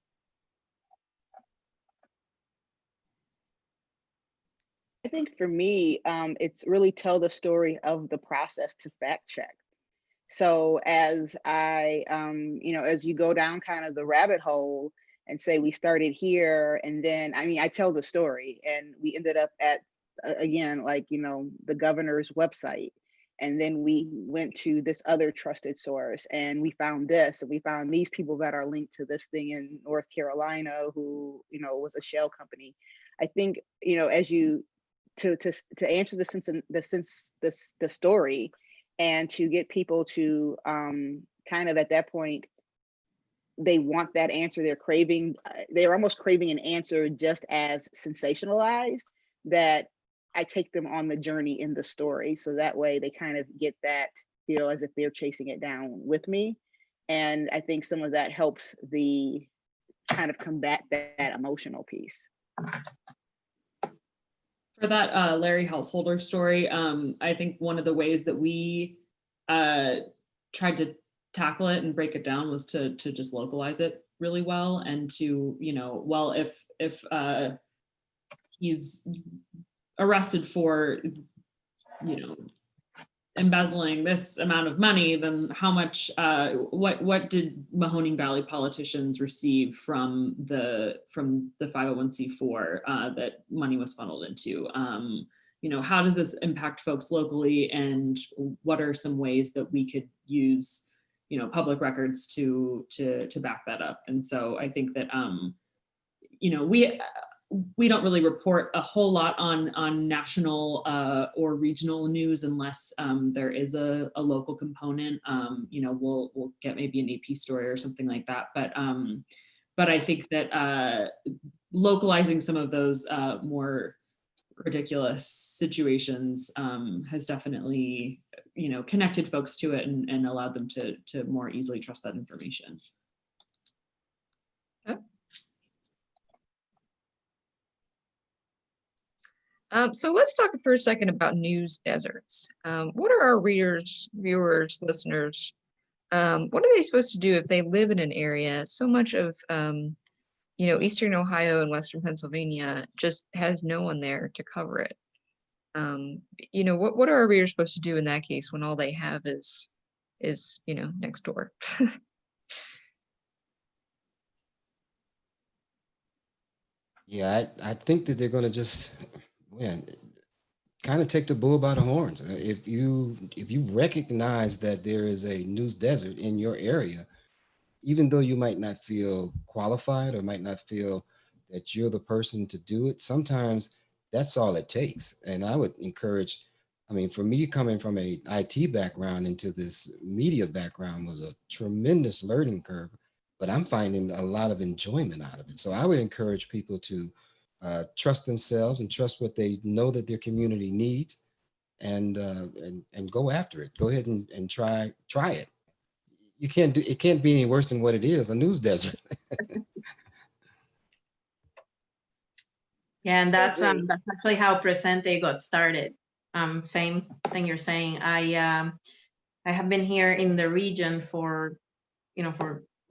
Speaker 2: I think for me, it's really tell the story of the process to fact check. So as as you go down kind of the rabbit hole and say we started here, and then I tell the story, and we ended up at again, like, the governor's website, and then we went to this other trusted source, and we found this, and we found these people that are linked to this thing in North Carolina who was a shell company. I think as you to answer the story, and to get people to kind of at that point, they want that answer. They're almost craving an answer just as sensationalized, that I take them on the journey in the story. So that way they kind of get that feel as if they're chasing it down with me. And I think some of that helps the kind of combat that emotional piece.
Speaker 5: For that Larry Householder story, I think one of the ways that we tried to tackle it and break it down was to just localize it really well, and to, well, if he's arrested for, embezzling this amount of money, then how much, what did Mahoning Valley politicians receive from the 501c4 that money was funneled into? How does this impact folks locally, and what are some ways that we could use, public records to back that up? And so I think that, we don't really report a whole lot on national or regional news unless there is a local component. We'll get maybe an AP story or something like that. But I think that localizing some of those more ridiculous situations has definitely, connected folks to it and allowed them to more easily trust that information.
Speaker 3: So let's talk for a second about news deserts. What are our readers, viewers, listeners, what are they supposed to do if they live in an area? So much of, Eastern Ohio and Western Pennsylvania just has no one there to cover it. What are our readers supposed to do in that case when all they have is next door?
Speaker 4: Yeah, I think that they're going to just kind of take the bull by the horns. If you recognize that there is a news desert in your area, even though you might not feel qualified or might not feel that you're the person to do it, sometimes that's all it takes. And I would encourage, for me, coming from a IT background into this media background was a tremendous learning curve, but I'm finding a lot of enjoyment out of it. So I would encourage people to trust themselves and trust what they know that their community needs, and go after it. Go ahead and try it. It can't be any worse than what it is, a news desert.
Speaker 7: Yeah, and that's actually how Presente got started. Same thing you're saying. I have been here in the region for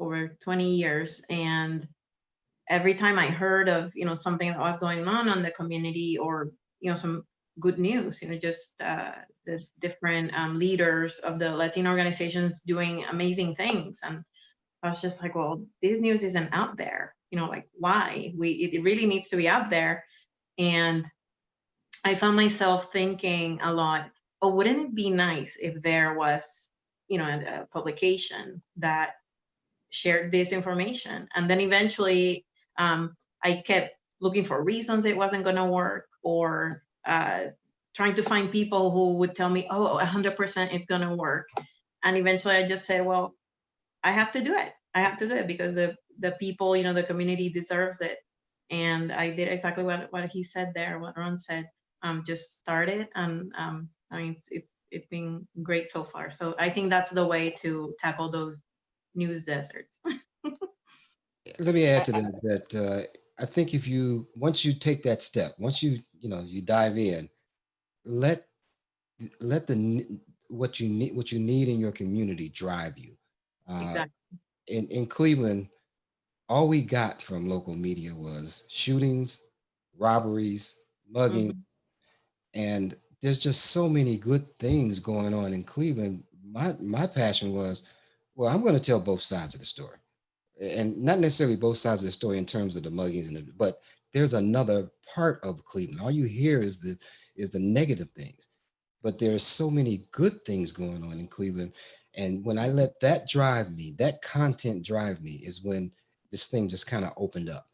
Speaker 7: over 20 years, and every time I heard of something that was going on the community, or some good news, just the different leaders of the Latin organizations doing amazing things, and I was just like, well, this news isn't out there. Like, why? It really needs to be out there. And I found myself thinking a lot, oh, wouldn't it be nice if there was a publication that shared this information? And then eventually I kept looking for reasons it wasn't going to work, or trying to find people who would tell me, oh, 100% it's going to work. And eventually I just said, well, I have to do it. I have to do it because the people, the community deserves it. And I did exactly what he said there, what Ron said. Just started, and it's been great so far. So I think that's the way to tackle those news deserts.
Speaker 4: Let me add to that I think once you take that step, once you dive in, let what you need in your community drive you.
Speaker 7: Exactly.
Speaker 4: In Cleveland, all we got from local media was shootings, robberies, mugging,
Speaker 7: Mhm.
Speaker 4: and there's just so many good things going on in Cleveland. My passion was, well, I'm going to tell both sides of the story, and not necessarily both sides of the story in terms of the muggings but there's another part of Cleveland. All you hear is the negative things, but there's so many good things going on in Cleveland. And when I let that drive me, that content drive me, is when this thing just kind of opened up.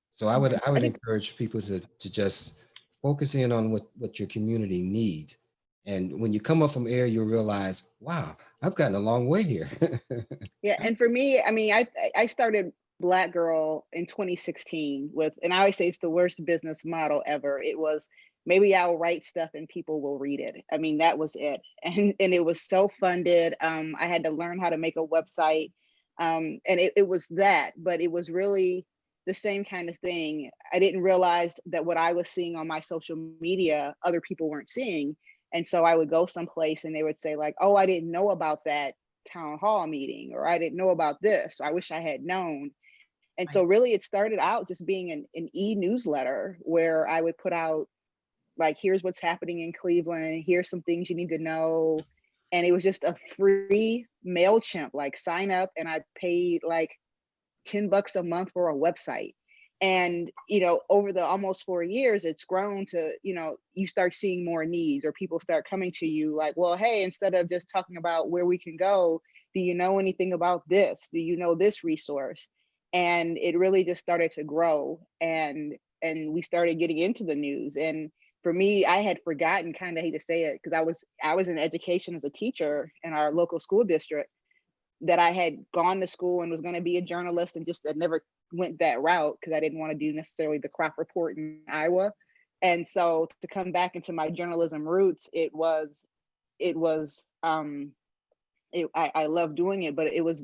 Speaker 4: So I would
Speaker 2: I think
Speaker 4: encourage people to just focus in on what your community needs. And when you come up from air, you'll realize, wow, I've gotten a long way here.
Speaker 2: Yeah, and for me, I mean, I started Black Girl in 2016 with, and I always say it's the worst business model ever. It was, maybe I'll write stuff and people will read it. I mean, that was it, and it was self-funded. I had to learn how to make a website, and it was that, but it was really the same kind of thing. I didn't realize that what I was seeing on my social media, other people weren't seeing, and so I would go someplace and they would say like, "Oh, I didn't know about that town hall meeting," or "I didn't know about this. I wish I had known." And
Speaker 7: Right.
Speaker 2: so really it started out just being an e-newsletter where I would put out like, here's what's happening in Cleveland, here's some things you need to know. And it was just a free MailChimp, like sign up, and I paid like $10 a month for a website. And over the almost 4 years, it's grown to, you start seeing more needs, or people start coming to you like, well, hey, instead of just talking about where we can go, do you know anything about this? Do you know this resource? And it really just started to grow, and we started getting into the news. And for me, I had forgotten, kind of hate to say it, because I was in education as a teacher in our local school district, that I had gone to school and was going to be a journalist, and just I never went that route because I didn't want to do necessarily the crop report in Iowa. And so to come back into my journalism roots, I love doing it, but it was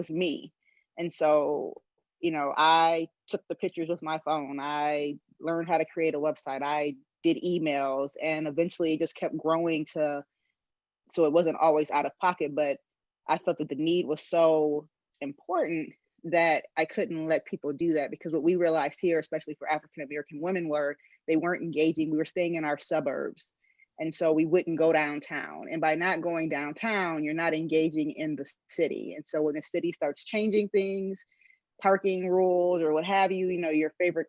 Speaker 2: me. And so, I took the pictures with my phone. I learned how to create a website. I did emails, and eventually it just kept growing so it wasn't always out of pocket, but I felt that the need was so important that I couldn't let people do that, because what we realized here, especially for African American women, were they weren't engaging. We were staying in our suburbs. And so we wouldn't go downtown. And by not going downtown, you're not engaging in the city. And so when the city starts changing things, parking rules or what have you, your favorite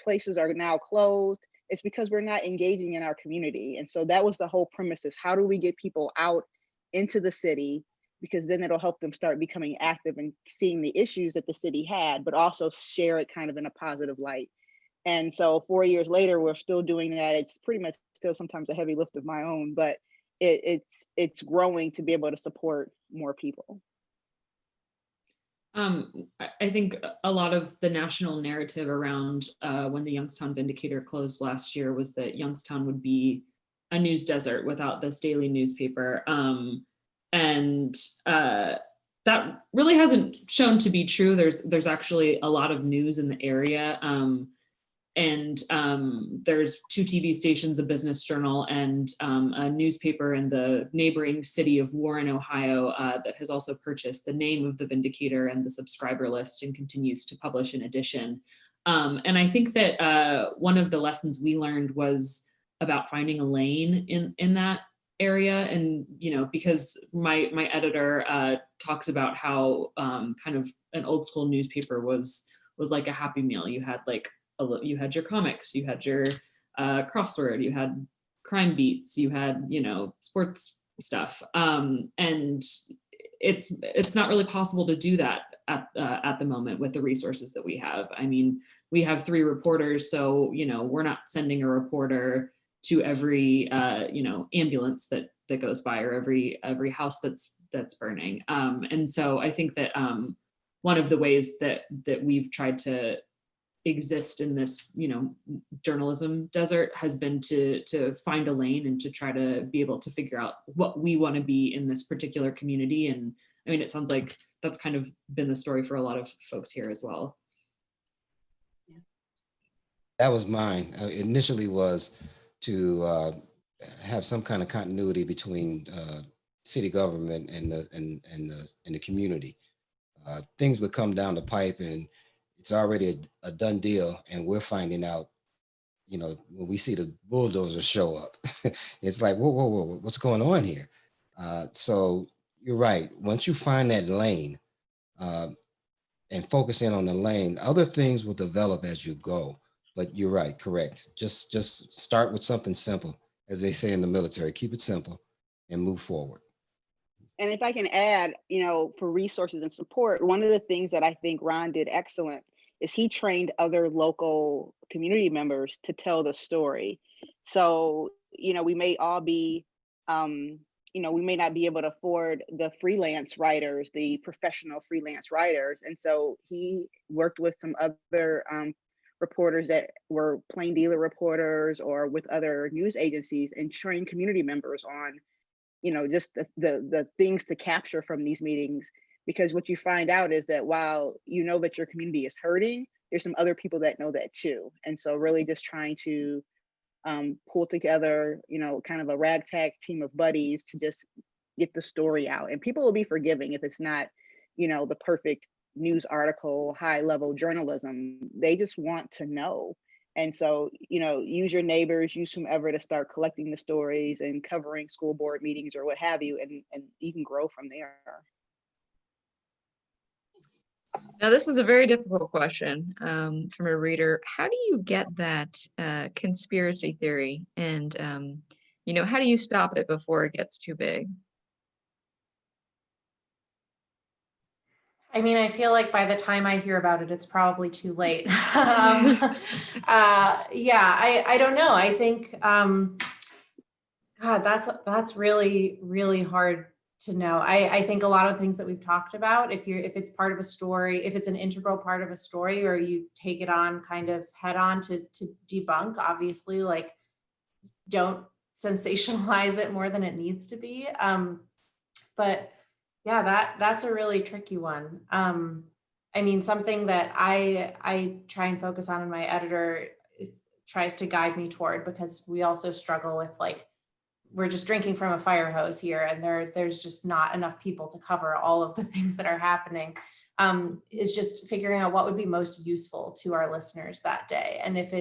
Speaker 2: places are now closed, it's because we're not engaging in our community. And so that was the whole premise, is how do we get people out into the city, because then it'll help them start becoming active and seeing the issues that the city had, but also share it kind of in a positive light. And so 4 years later, we're still doing that. It's pretty much still sometimes a heavy lift of my own, but it's growing to be able to support more people.
Speaker 5: I think a lot of the national narrative around when the Youngstown Vindicator closed last year was that Youngstown would be a news desert without this daily newspaper. And that really hasn't shown to be true. There's actually a lot of news in the area. And there's 2 TV stations, a business journal, and a newspaper in the neighboring city of Warren, Ohio, that has also purchased the name of the Vindicator and the subscriber list and continues to publish an edition. And I think that one of the lessons we learned was about finding a lane in that area. And, because my editor talks about how kind of an old school newspaper was like a Happy Meal. You had your comics, you had your crossword, you had crime beats, you had, sports stuff. And it's not really possible to do that at the moment with the resources that we have. I mean, we have 3 reporters, so, we're not sending a reporter to every, ambulance that goes by, or every house that's burning. And so I think that one of the ways that we've tried to exist in this, journalism desert has been to find a lane and to try to be able to figure out what we want to be in this particular community. And I mean, it sounds like that's kind of been the story for a lot of folks here as well.
Speaker 4: That was mine. Initially was to have some kind of continuity between city government and the community. Things would come down the pipe, and it's already a done deal, and we're finding out. When we see the bulldozers show up, it's like, whoa, whoa, whoa, what's going on here? So you're right. Once you find that lane uh, and focus in on the lane, other things will develop as you go. But you're right, correct. Just start with something simple, as they say in the military. Keep it simple and move forward.
Speaker 2: And if I can add, for resources and support, one of the things that I think Ron did excellent is he trained other local community members to tell the story. So, we may all be, we may not be able to afford the freelance writers, the professional freelance writers. And so he worked with some other reporters that were plain dealer reporters or with other news agencies and trained community members on just the things to capture from these meetings, because what you find out is that while that your community is hurting, there's some other people that know that too. And so really just trying to pull together, kind of a ragtag team of buddies to just get the story out. And people will be forgiving if it's not, the perfect news article, high level journalism. They just want to know. And so, use your neighbors, use whomever to start collecting the stories and covering school board meetings or what have you, and you can grow from there.
Speaker 3: Now, this is a very difficult question from a reader. How do you get that conspiracy theory? And, how do you stop it before it gets too big?
Speaker 6: I mean, I feel like by the time I hear about it, it's probably too late. I don't know. I think, God, that's really, really hard to know. I think a lot of things that we've talked about, if it's part of a story, if it's an integral part of a story, or you take it on kind of head on to debunk, obviously, like, don't sensationalize it more than it needs to be. But yeah, that's a really tricky one. I mean, something that I try and focus on, and my editor tries to guide me toward, because we also struggle with, like, we're just drinking from a fire hose here, and there's just not enough people to cover all of the things that are happening, is just figuring out what would be most useful to our listeners that day. And if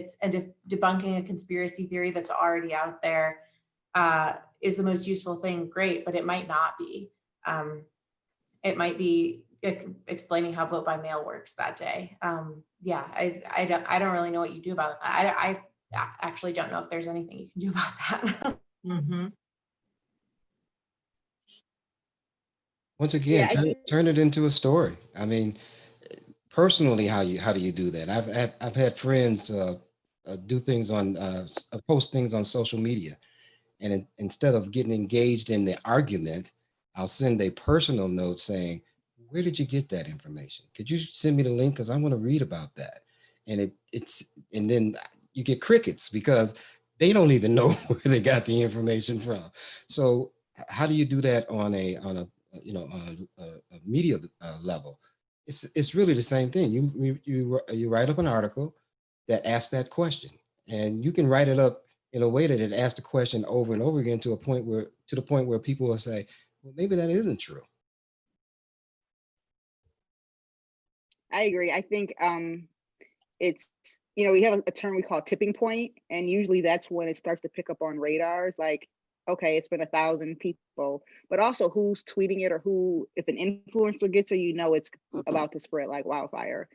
Speaker 6: debunking a conspiracy theory that's already out there is the most useful thing, great, but it might not be. It might be explaining how vote by mail works that day. I don't really know what you do about that. I actually don't know if there's anything you can do about that.
Speaker 7: Mm-hmm.
Speaker 4: Once again,
Speaker 2: Yeah,
Speaker 4: turn it into a story. I mean, personally, how do you do that? I've had friends do things on post things on social media, and instead of getting engaged in the argument, I'll send a personal note saying, "Where did you get that information? Could you send me the link, because I want to read about that?" And and then you get crickets, because they don't even know where they got the information from. So how do you do that on a media level? It's really the same thing. You write up an article that asks that question, and you can write it up in a way that it asks the question over and over again to the point where people will say, well, maybe that isn't true.
Speaker 2: I agree. I think it's, we have a term we call tipping point, and usually that's when it starts to pick up on radars, like, okay, it's been 1,000 people, but also who's tweeting it, or if an influencer gets it, it's about to spread like wildfire.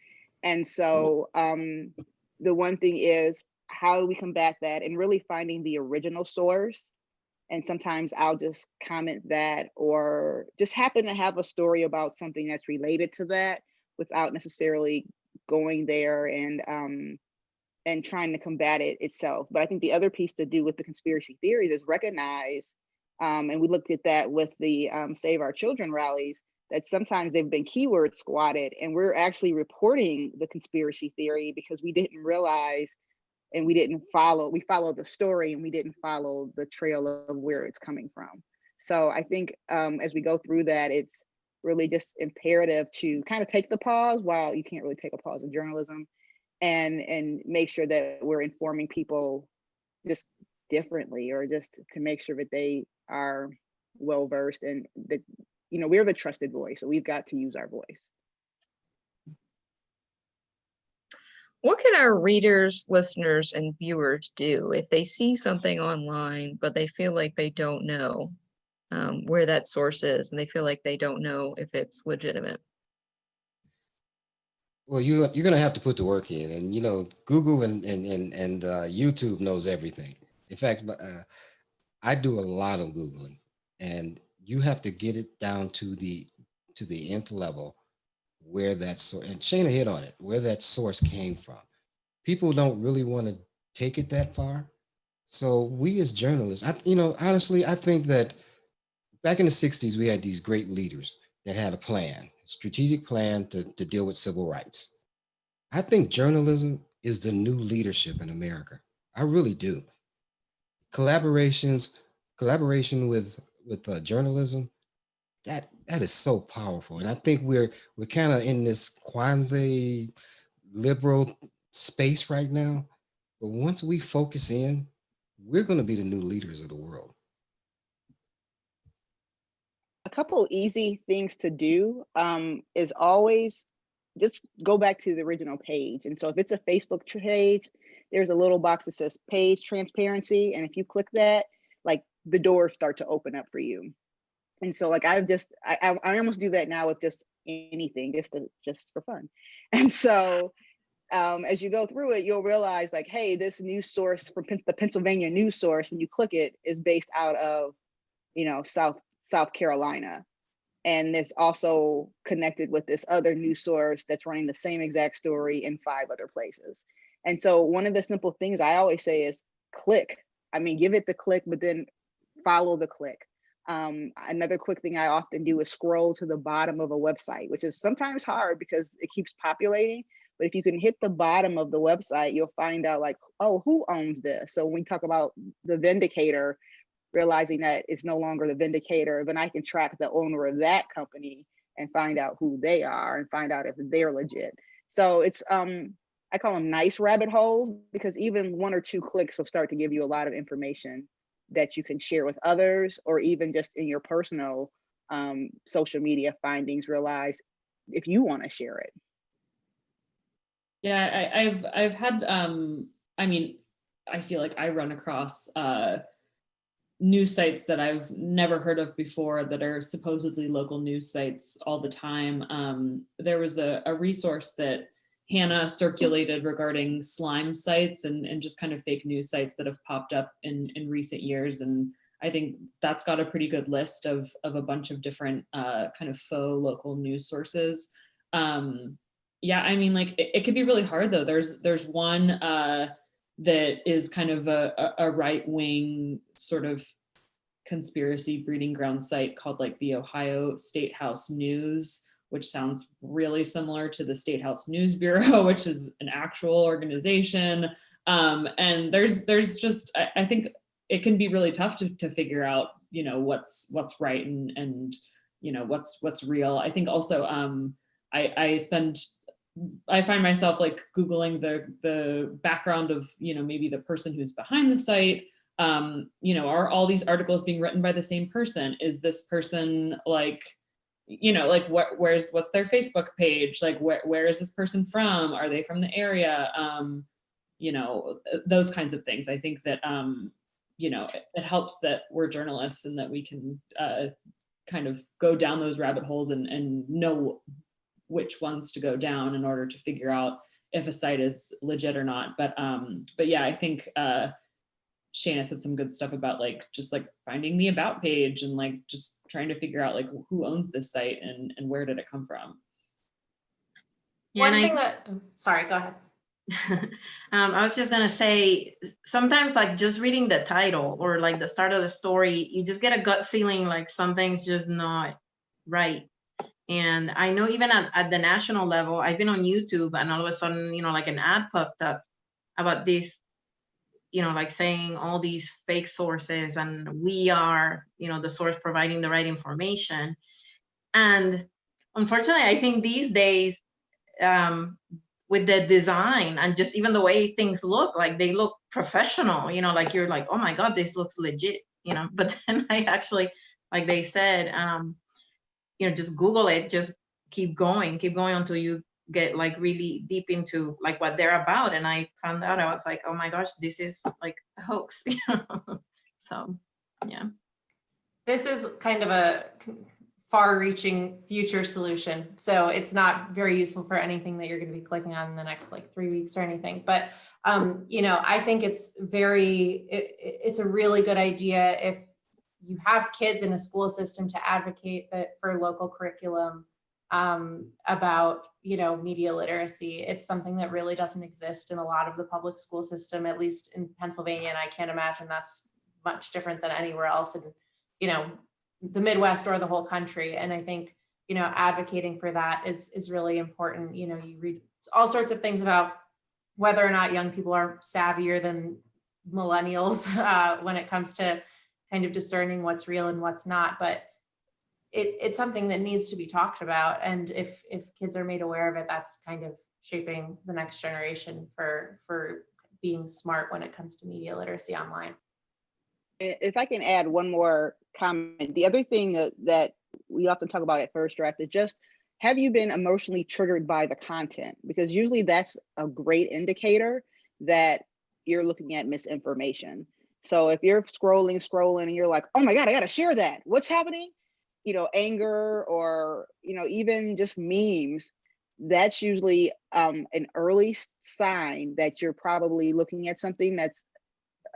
Speaker 2: And so the one thing is, how do we combat that, and really finding the original source. And sometimes I'll just comment that, or just happen to have a story about something that's related to that, without necessarily going there and trying to combat it itself. But I think the other piece to do with the conspiracy theories is recognize, and we looked at that with the Save Our Children rallies, that sometimes they've been keyword squatted, and we're actually reporting the conspiracy theory because we didn't realize, and we followed the story, and we didn't follow the trail of where it's coming from. So I think as we go through that, it's really just imperative to kind of take the pause, while you can't really take a pause in journalism, and make sure that we're informing people just differently, or just to make sure that they are well versed, and that, you know, we're the trusted voice, so we've got to use our voice.
Speaker 3: What can our readers, listeners, and viewers do if they see something online, but they feel like they don't know where that source is, and they feel like they don't know if it's legitimate?
Speaker 4: Well, you're going to have to put the work in, and you know, Google and YouTube knows everything. In fact, I do a lot of Googling, and you have to get it down to the nth level where that source, and Shayna hit on it, where that source came from. People don't really want to take it that far. So we as journalists, you know, honestly, I think that back in the 60s, we had these great leaders that had a plan, strategic plan to deal with civil rights. I think journalism is the new leadership in America. I really do. Collaboration with journalism, that is so powerful, and I think we're kind of in this quasi liberal space right now. But once we focus in, we're going to be the new leaders of the world.
Speaker 2: A couple easy things to do is always just go back to the original page. And so if it's a Facebook page, there's a little box that says page transparency. And if you click that, like, the doors start to open up for you. And so, like, I almost do that now with just anything, just for fun. And so as you go through it, you'll realize, like, hey, this news source from the Pennsylvania news source, when you click it, is based out of, you know, South Carolina. And it's also connected with this other news source that's running the same exact story in 5 other places. And so one of the simple things I always say is click. I mean, give it the click, but then follow the click. Another quick thing I often do is scroll to the bottom of a website, which is sometimes hard because it keeps populating. But if you can hit the bottom of the website, you'll find out, like, oh, who owns this? So when we talk about the Vindicator, realizing that it's no longer the Vindicator, then I can track the owner of that company and find out who they are and find out if they're legit. So it's I call them nice rabbit holes, because even 1 or 2 clicks will start to give you a lot of information that you can share with others, or even just in your personal social media findings, realize if you want to share it.
Speaker 5: Yeah, I've had I mean, I feel like I run across news sites that I've never heard of before that are supposedly local news sites all the time. There was a resource that Hannah circulated regarding slime sites and just kind of fake news sites that have popped up in recent years. And I think that's got a pretty good list of a bunch of different kind of faux local news sources. Yeah, I mean, like, it could be really hard though. There's one that is kind of a right-wing sort of conspiracy breeding ground site called like the Ohio State House News, which sounds really similar to the State House News Bureau, which is an actual organization. And there's just, I think it can be really tough to figure out, you know, what's right and you know, what's real. I think also I find myself like Googling the background of, you know, maybe the person who's behind the site. You know, are all these articles being written by the same person? Is this person like, you know, like what's their Facebook page? Like where is this person from? Are they from the area? You know, those kinds of things. I think that, you know, it helps that we're journalists and that we can kind of go down those rabbit holes and know which ones to go down in order to figure out if a site is legit or not. But yeah, I think Shayna said some good stuff about like just like finding the about page and like just trying to figure out like who owns this site and where did it come from.
Speaker 7: Yeah,
Speaker 6: One thing sorry, go ahead.
Speaker 7: I was just gonna say, sometimes like just reading the title or like the start of the story, you just get a gut feeling like something's just not right. And I know even at the national level, I've been on YouTube and all of a sudden, you know, like an ad popped up about this, you know, like saying all these fake sources and we are, you know, the source providing the right information. And unfortunately, I think these days, with the design and just even the way things look, like they look professional, you know, like you're like, oh my God, this looks legit, you know. But then I actually, like they said, you know, just Google it, just keep going until you get like really deep into like what they're about. And I found out, I was like, oh my gosh, this is like a hoax. You know? So yeah.
Speaker 6: This is kind of a far-reaching future solution, so it's not very useful for anything that you're going to be clicking on in the next like 3 weeks or anything. But you know, I think it's it's a really good idea if you have kids in a school system to advocate that for local curriculum about, you know, media literacy. It's something that really doesn't exist in a lot of the public school system, at least in Pennsylvania, and I can't imagine that's much different than anywhere else in, you know, the Midwest or the whole country. And I think, you know, advocating for that is really important. You know, you read all sorts of things about whether or not young people are savvier than millennials when it comes to kind of discerning what's real and what's not. But it's something that needs to be talked about. And if kids are made aware of it, that's kind of shaping the next generation for being smart when it comes to media literacy online.
Speaker 2: If I can add one more comment, the other thing that we often talk about at First Draft is just, have you been emotionally triggered by the content? Because usually that's a great indicator that you're looking at misinformation. So if you're scrolling and you're like, oh my God, I gotta share that. What's happening? You know, anger or, you know, even just memes, that's usually an early sign that you're probably looking at something that's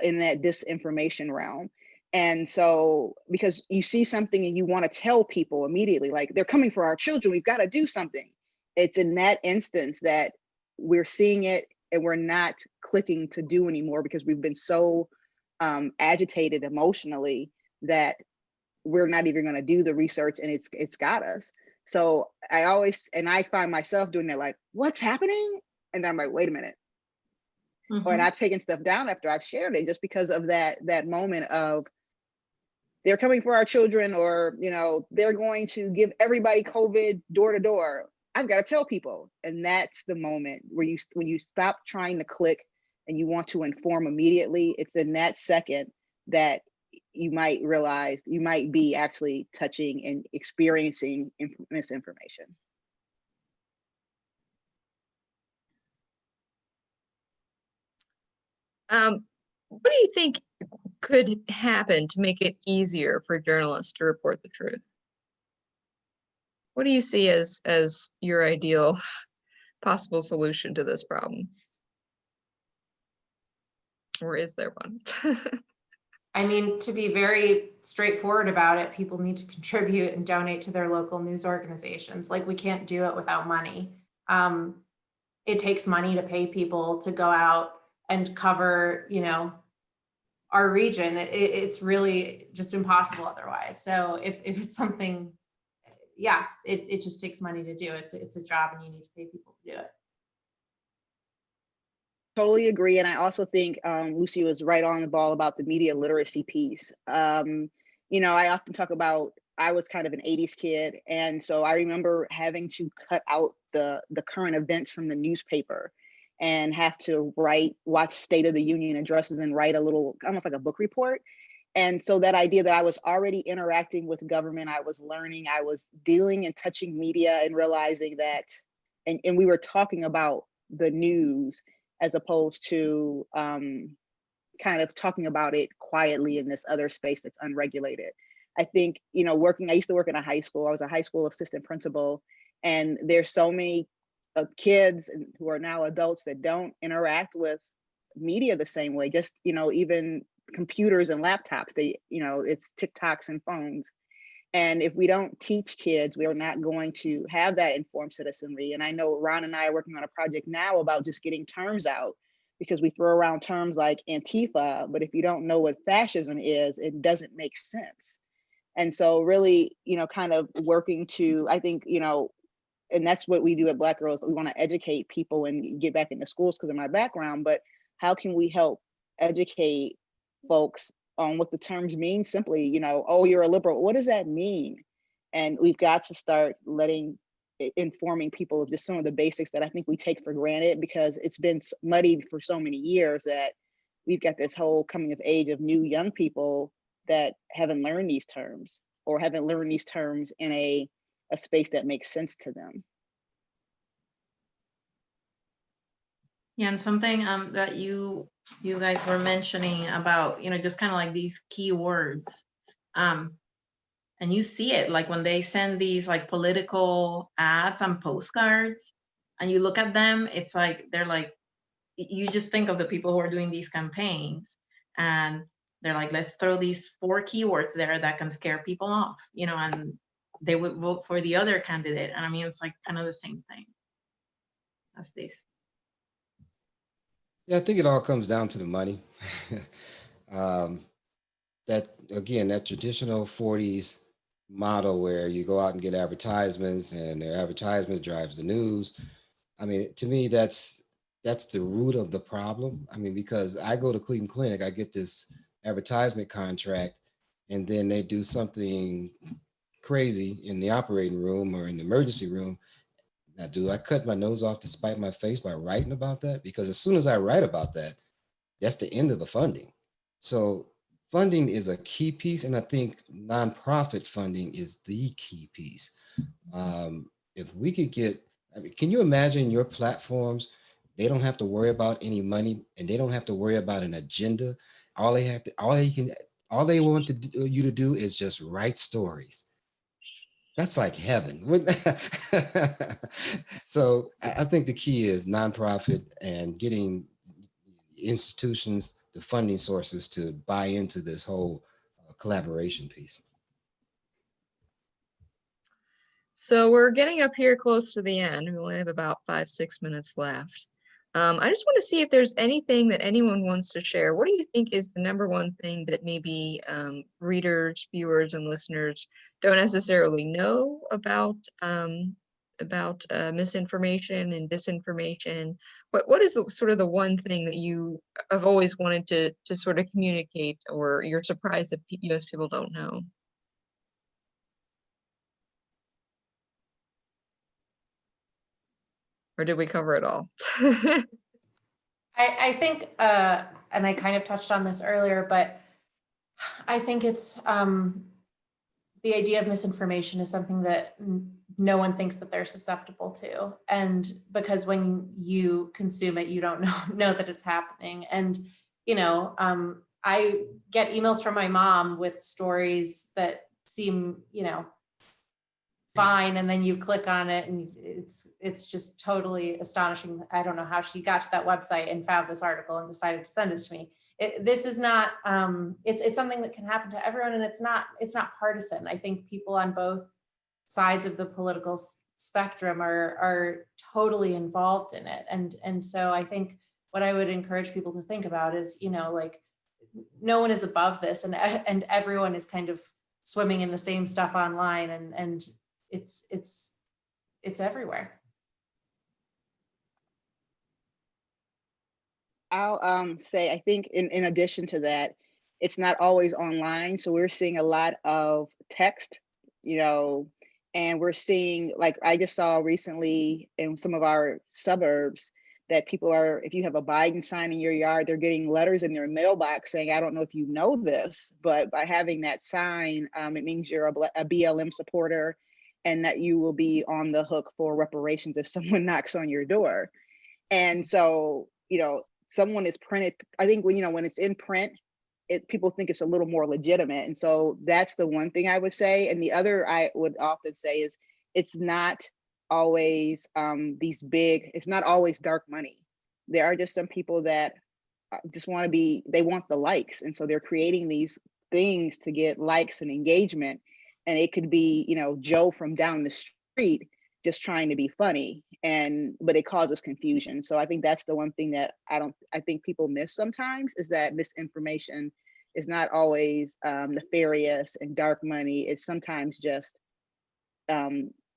Speaker 2: in that disinformation realm. And so, because you see something and you want to tell people immediately, like, they're coming for our children, we've got to do something. It's in that instance that we're seeing it and we're not clicking to do anymore because we've been so agitated emotionally that we're not even going to do the research, and it's got us. So I find myself doing that, like, what's happening? And then I'm like, wait a minute.
Speaker 7: Mhm.
Speaker 2: Or, and I've taken stuff down after I've shared it just because of that moment of, they're coming for our children, or, you know, they're going to give everybody COVID door to door. I've got to tell people. And that's the moment where when you stop trying to click and you want to inform immediately, it's in that second that you might realize you might be actually touching and experiencing misinformation.
Speaker 3: What do you think could happen to make it easier for journalists to report the truth? What do you see as your ideal possible solution to this problem? Or is there one?
Speaker 6: I mean, to be very straightforward about it, people need to contribute and donate to their local news organizations. Like, we can't do it without money. It takes money to pay people to go out and cover, you know, our region. It's really just impossible otherwise. So if it's something, yeah, it just takes money to do. It's a job, and you need to pay people to do it.
Speaker 2: Totally agree. And I also think Lucy was right on the ball about the media literacy piece. You know, I often talk about, I was kind of an 80s kid. And so I remember having to cut out the current events from the newspaper and have to watch State of the Union addresses and write a little, almost like a book report. And so that idea that I was already interacting with government, I was learning, I was dealing and touching media and realizing that, and we were talking about the news as opposed to kind of talking about it quietly in this other space that's unregulated. I think, you know, I used to work in a high school. I was a high school assistant principal, and there's so many kids who are now adults that don't interact with media the same way. Just, you know, even computers and laptops, it's TikToks and phones. And if we don't teach kids, we are not going to have that informed citizenry. And I know Ron and I are working on a project now about just getting terms out, because we throw around terms like Antifa, but if you don't know what fascism is, it doesn't make sense. And so really, you know, kind of working to, I think, you know, and that's what we do at Black Girls. We want to educate people and get back into schools because of my background, but how can we help educate folks on what the terms mean? Simply, you know, oh, you're a liberal. What does that mean? And we've got to start letting informing people of just some of the basics that I think we take for granted, because it's been muddied for so many years that we've got this whole coming of age of new young people that haven't learned these terms, or haven't learned these terms in a space that makes sense to them.
Speaker 7: Yeah, and something that you guys were mentioning about, just kind of like these keywords. And you see it like when they send these like political ads and postcards, and you look at them, it's like they're like, you just think of the people who are doing these campaigns, and they're like, let's throw these 4 keywords there that can scare people off, and they would vote for the other candidate. And I mean, it's like kind of the same thing as this.
Speaker 4: Yeah, I think it all comes down to the money. That again, that traditional 40s model where you go out and get advertisements, and their advertisement drives the news. I mean, to me, that's the root of the problem. I mean, because I go to Cleveland Clinic, I get this advertisement contract, and then they do something crazy in the operating room or in the emergency room. Now, do I cut my nose off to spite my face by writing about that? Because as soon as I write about that, that's the end of the funding. So funding is a key piece, and I think nonprofit funding is the key piece. If we could get, I mean, can you imagine your platforms? They don't have to worry about any money, and they don't have to worry about an agenda. All they have to, all they want to do, you to do is just write stories. That's like heaven. So I think the key is nonprofit and getting institutions, the funding sources to buy into this whole collaboration piece.
Speaker 3: So we're getting up here close to the end. We only have about 5-6 minutes left. I just want to see if there's anything that anyone wants to share. What do you think is the number one thing that maybe readers, viewers, and listeners don't necessarily know about misinformation and disinformation? What is the sort of the one thing that you have always wanted to sort of communicate, or you're surprised that US people don't know? Or did we cover it all?
Speaker 6: I think, and I kind of touched on this earlier, but I think it's the idea of misinformation is something that no one thinks that they're susceptible to. And because when you consume it, you don't know that it's happening. And, I get emails from my mom with stories that seem, fine, and then you click on it and it's just totally astonishing. I don't know how she got to that website and found this article and decided to send it to me. This is not it's something that can happen to everyone, and it's not partisan. I think people on both sides of the political spectrum are totally involved in it, and so I think what I would encourage people to think about is, like, no one is above this, and everyone is kind of swimming in the same stuff online, and it's everywhere.
Speaker 2: I'll say, I think in addition to that, it's not always online. So we're seeing a lot of text, and we're seeing, like, I just saw recently in some of our suburbs that people are, if you have a Biden sign in your yard, they're getting letters in their mailbox saying, I don't know if you know this, but by having that sign, it means you're a BLM supporter, and that you will be on the hook for reparations if someone knocks on your door. And so, someone is printed. I think when it's in print, people think it's a little more legitimate. And so that's the one thing I would say. And the other I would often say is, it's not always it's not always dark money. There are just some people that just they want the likes. And so they're creating these things to get likes and engagement. And it could be, Joe from down the street just trying to be funny, but it causes confusion. So I think that's the one thing that I think people miss sometimes, is that misinformation is not always nefarious and dark money. It's sometimes just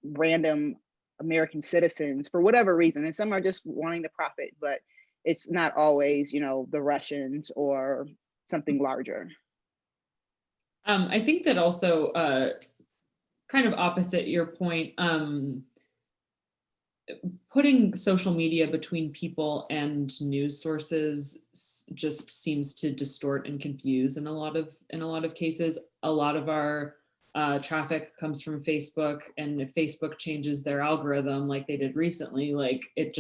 Speaker 2: random American citizens for whatever reason. And some are just wanting to profit, but it's not always, the Russians or something larger.
Speaker 5: I think that also kind of opposite your point, putting social media between people and news sources just seems to distort and confuse in a lot of cases. A lot of our traffic comes from Facebook, and if Facebook changes their algorithm like they did recently, like it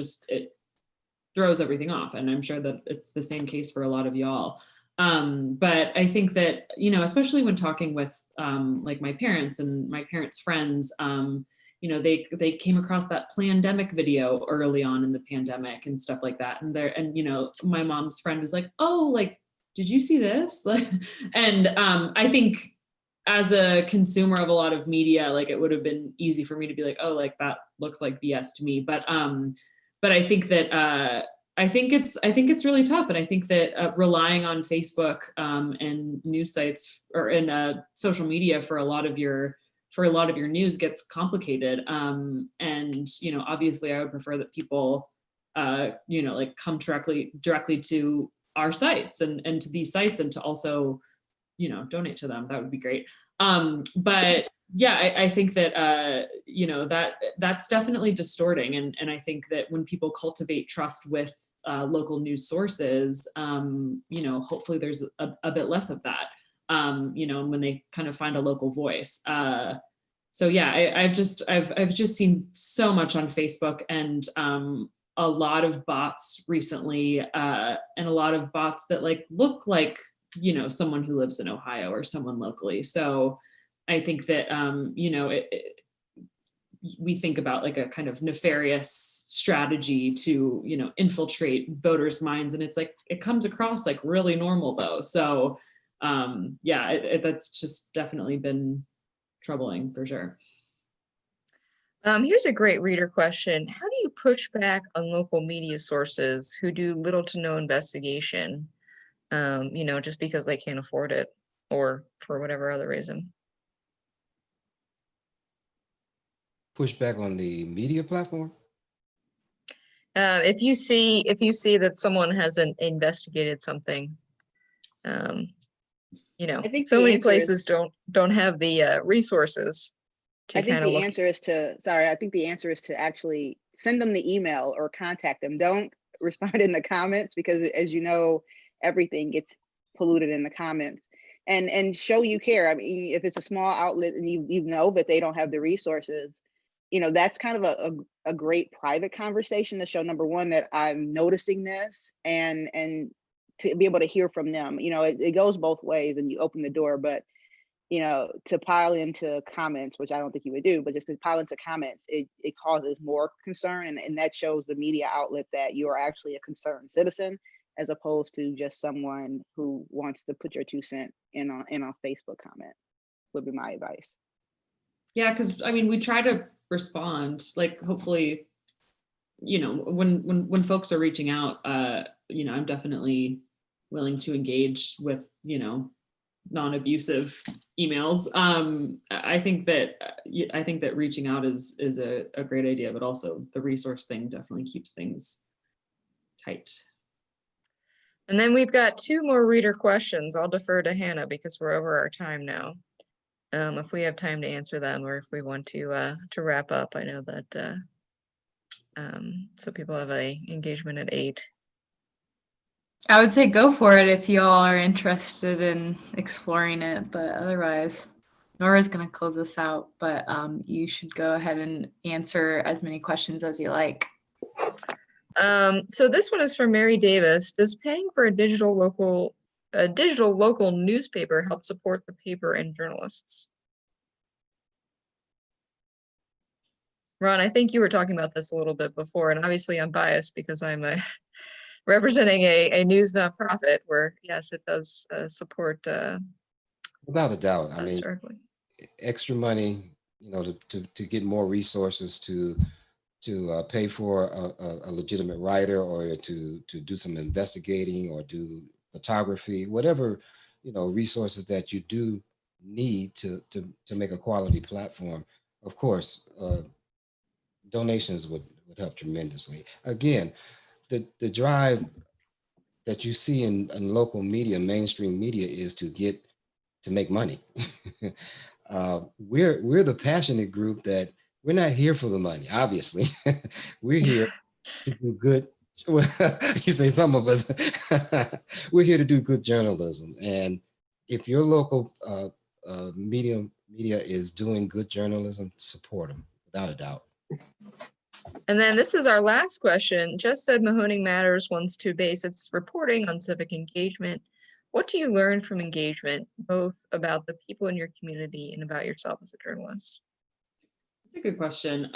Speaker 5: throws everything off. And I'm sure that it's the same case for a lot of y'all. But I think that, you know, especially when talking with like my parents and my parents' friends, you know, they came across that plandemic video early on in the pandemic and stuff like that. And you know, my mom's friend is like, oh, like, did you see this? Like, and I think as a consumer of a lot of media, like it would have been easy for me to be like, oh, like that looks like BS to me. But I think that I think it's really tough, and I think that relying on Facebook and news sites or in social media for a lot of your news gets complicated. And you know, obviously, I would prefer that people you know, like come directly to our sites and to these sites, and to also, you know, donate to them. That would be great. But yeah, I think that you know, that's definitely distorting, and I think that when people cultivate trust with local news sources, you know, hopefully there's a bit less of that, you know, when they kind of find a local voice. So yeah, I've just seen so much on Facebook, and a lot of bots recently, and a lot of bots that like look like, you know, someone who lives in Ohio or someone locally. So I think that, you know, we think about like a kind of nefarious strategy to, you know, infiltrate voters' minds. And it's like, it comes across like really normal though. So yeah, that's just definitely been troubling for sure.
Speaker 3: Here's a great reader question. How do you push back on local media sources who do little to no investigation, you know, just because they can't afford it or for whatever other reason?
Speaker 4: Push back on the media platform?
Speaker 3: If you see that someone hasn't investigated something, you know,
Speaker 2: I think
Speaker 3: so
Speaker 2: the
Speaker 3: many
Speaker 2: answer is-
Speaker 3: places don't have the resources to
Speaker 2: I think
Speaker 3: kind of
Speaker 2: the
Speaker 3: look.
Speaker 2: answer is to, sorry, I think the answer is to actually send them the email or contact them. Don't respond in the comments, because as you know, everything gets polluted in the comments. And show you care. I mean, if it's a small outlet and you know that they don't have the resources, you know, that's kind of a great private conversation to show, number one, that I'm noticing this, and to be able to hear from them. You know, it goes both ways, and you open the door, but you know, to pile into comments, which I don't think you would do, but just to pile into comments, it causes more concern. And that shows the media outlet that you are actually a concerned citizen, as opposed to just someone who wants to put your 2 cents in on Facebook comment, would be my advice.
Speaker 5: Yeah, because I mean, we try to respond, like hopefully, you know, when folks are reaching out, you know, I'm definitely willing to engage with, you know, non-abusive emails. I think that reaching out is a great idea, but also the resource thing definitely keeps things tight.
Speaker 3: And then we've got 2 more reader questions. I'll defer to Hannah because we're over our time now. If we have time to answer them, or if we want to wrap up. I know that so people have a engagement at 8.
Speaker 1: I would say go for it if y'all are interested in exploring it, but otherwise, Nora's going to close us out, but you should go ahead and answer as many questions as you like.
Speaker 3: So this one is from Mary Davis. Does paying for a digital local newspaper help support the paper and journalists? Ron, I think you were talking about this a little bit before, and obviously I'm biased because I'm representing a news nonprofit where, yes, it does support.
Speaker 4: Without a doubt. I mean,
Speaker 3: directly.
Speaker 4: Extra money, you know, to get more resources to pay for a legitimate writer, or to do some investigating, or do photography, whatever, you know, resources that you do need to make a quality platform. Of course, donations would help tremendously. Again, the drive that you see in local media, mainstream media, is to make money. We're the passionate group that we're not here for the money, obviously. We're here to do good. Well, you say some of us, we're here to do good journalism. And if your local media is doing good journalism, support them without a doubt.
Speaker 3: And then this is our last question. Just said Mahoning Matters wants to base its reporting on civic engagement. What do you learn from engagement, both about the people in your community and about yourself as a journalist?
Speaker 5: That's a good question.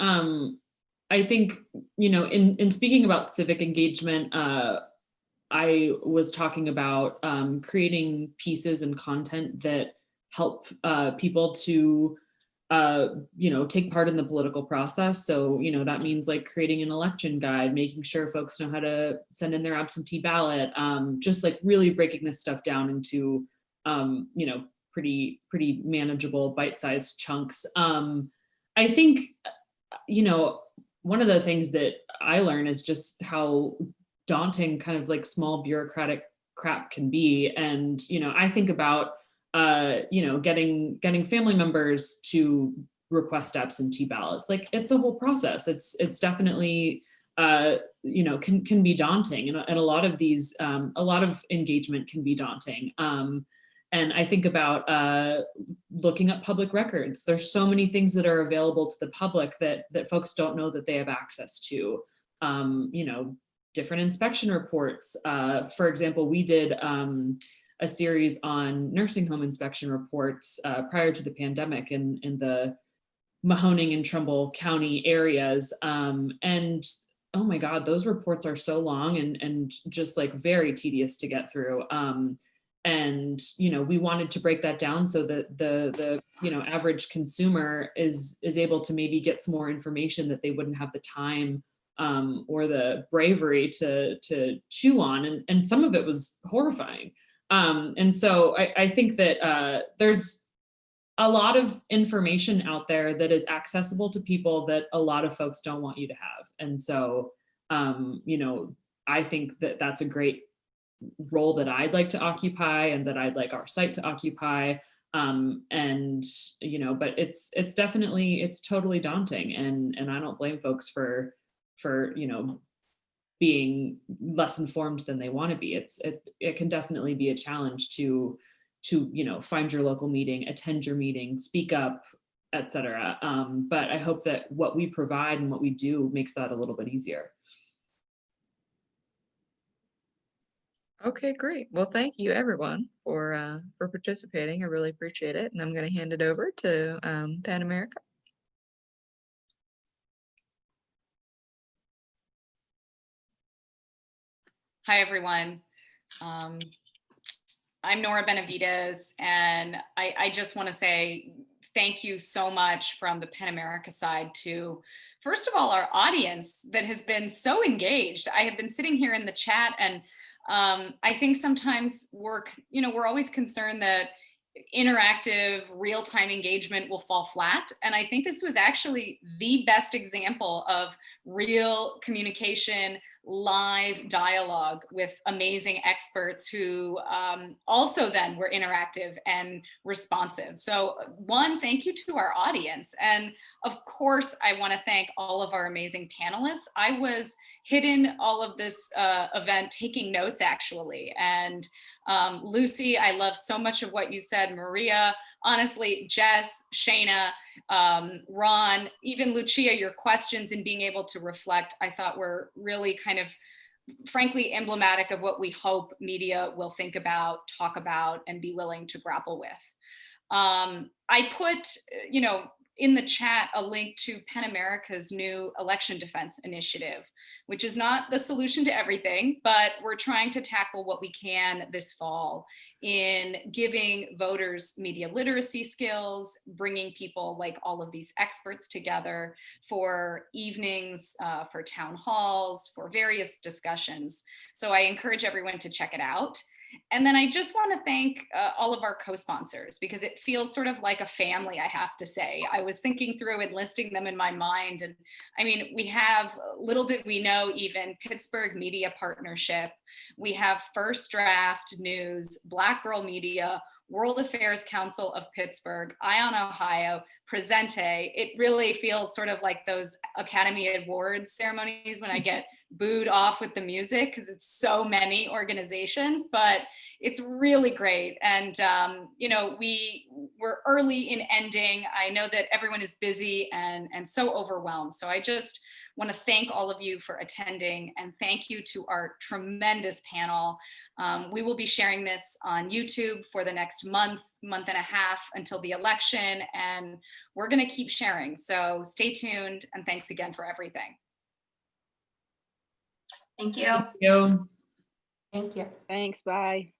Speaker 5: I think, in speaking about civic engagement, I was talking about creating pieces and content that help people to take part in the political process. So, that means like creating an election guide, making sure folks know how to send in their absentee ballot, just like really breaking this stuff down into, pretty manageable bite-sized chunks. I think, one of the things that I learn is just how daunting kind of like small bureaucratic crap can be. And, I think about getting family members to request absentee ballots. Like it's a whole process. It's definitely can be daunting, and a lot of these a lot of engagement can be daunting. And I think about looking up public records. There's so many things that are available to the public that folks don't know that they have access to. Different inspection reports. For example, we did a series on nursing home inspection reports prior to the pandemic in the Mahoning and Trumbull County areas. And oh my God, those reports are so long and just like very tedious to get through. And we wanted to break that down so that the average consumer is able to maybe get some more information that they wouldn't have the time or the bravery to chew on. And some of it was horrifying. And so I think that there's a lot of information out there that is accessible to people that a lot of folks don't want you to have. And so, I think that that's a great role that I'd like to occupy and that I'd like our site to occupy. But it's definitely, it's totally daunting, and I don't blame folks for being less informed than they want to be. It can definitely be a challenge to find your local meeting, attend your meeting, speak up, etc. But I hope that what we provide and what we do makes that a little bit easier.
Speaker 3: Okay, great. Well, thank you everyone for participating. I really appreciate it. And I'm going to hand it over to Pan America.
Speaker 1: Hi, everyone. I'm Nora Benavides, and I just want to say thank you so much from the PEN America side to, first of all, our audience that has been so engaged. I have been sitting here in the chat, and I think sometimes we're always concerned that interactive real-time engagement will fall flat. And I think this was actually the best example of real communication, live dialogue with amazing experts who also then were interactive and responsive. So one, thank you to our audience. And of course, I want to thank all of our amazing panelists. I was hidden all of this event taking notes actually. And Lucy, I love so much of what you said. Maria, honestly, Jess, Shayna, Ron, even Lucia, your questions and being able to reflect, I thought were really kind of, frankly, emblematic of what we hope media will think about, talk about, and be willing to grapple with. I put, in the chat a link to PEN America's new election defense initiative, which is not the solution to everything, but we're trying to tackle what we can this fall in giving voters media literacy skills, bringing people like all of these experts together for evenings, for town halls, for various discussions. So I encourage everyone to check it out. And then I just want to thank all of our co-sponsors, because it feels sort of like a family, I have to say. I was thinking through enlisting them in my mind. And I mean, we have, little did we know, even Pittsburgh Media Partnership. We have First Draft News, Black Girl Media, World Affairs Council of Pittsburgh, Ion, Ohio, Presente. It really feels sort of like those Academy Awards ceremonies when I get booed off with the music because it's so many organizations, but it's really great. And, you know, we're early in ending. I know that everyone is busy and so overwhelmed. So I just want to thank all of you for attending, and thank you to our tremendous panel. We will be sharing this on YouTube for the next month and a half until the election, and we're going to keep sharing. So stay tuned, and thanks again for everything.
Speaker 7: Thank you.
Speaker 5: Thank you.
Speaker 6: Thank you.
Speaker 2: Thanks, bye.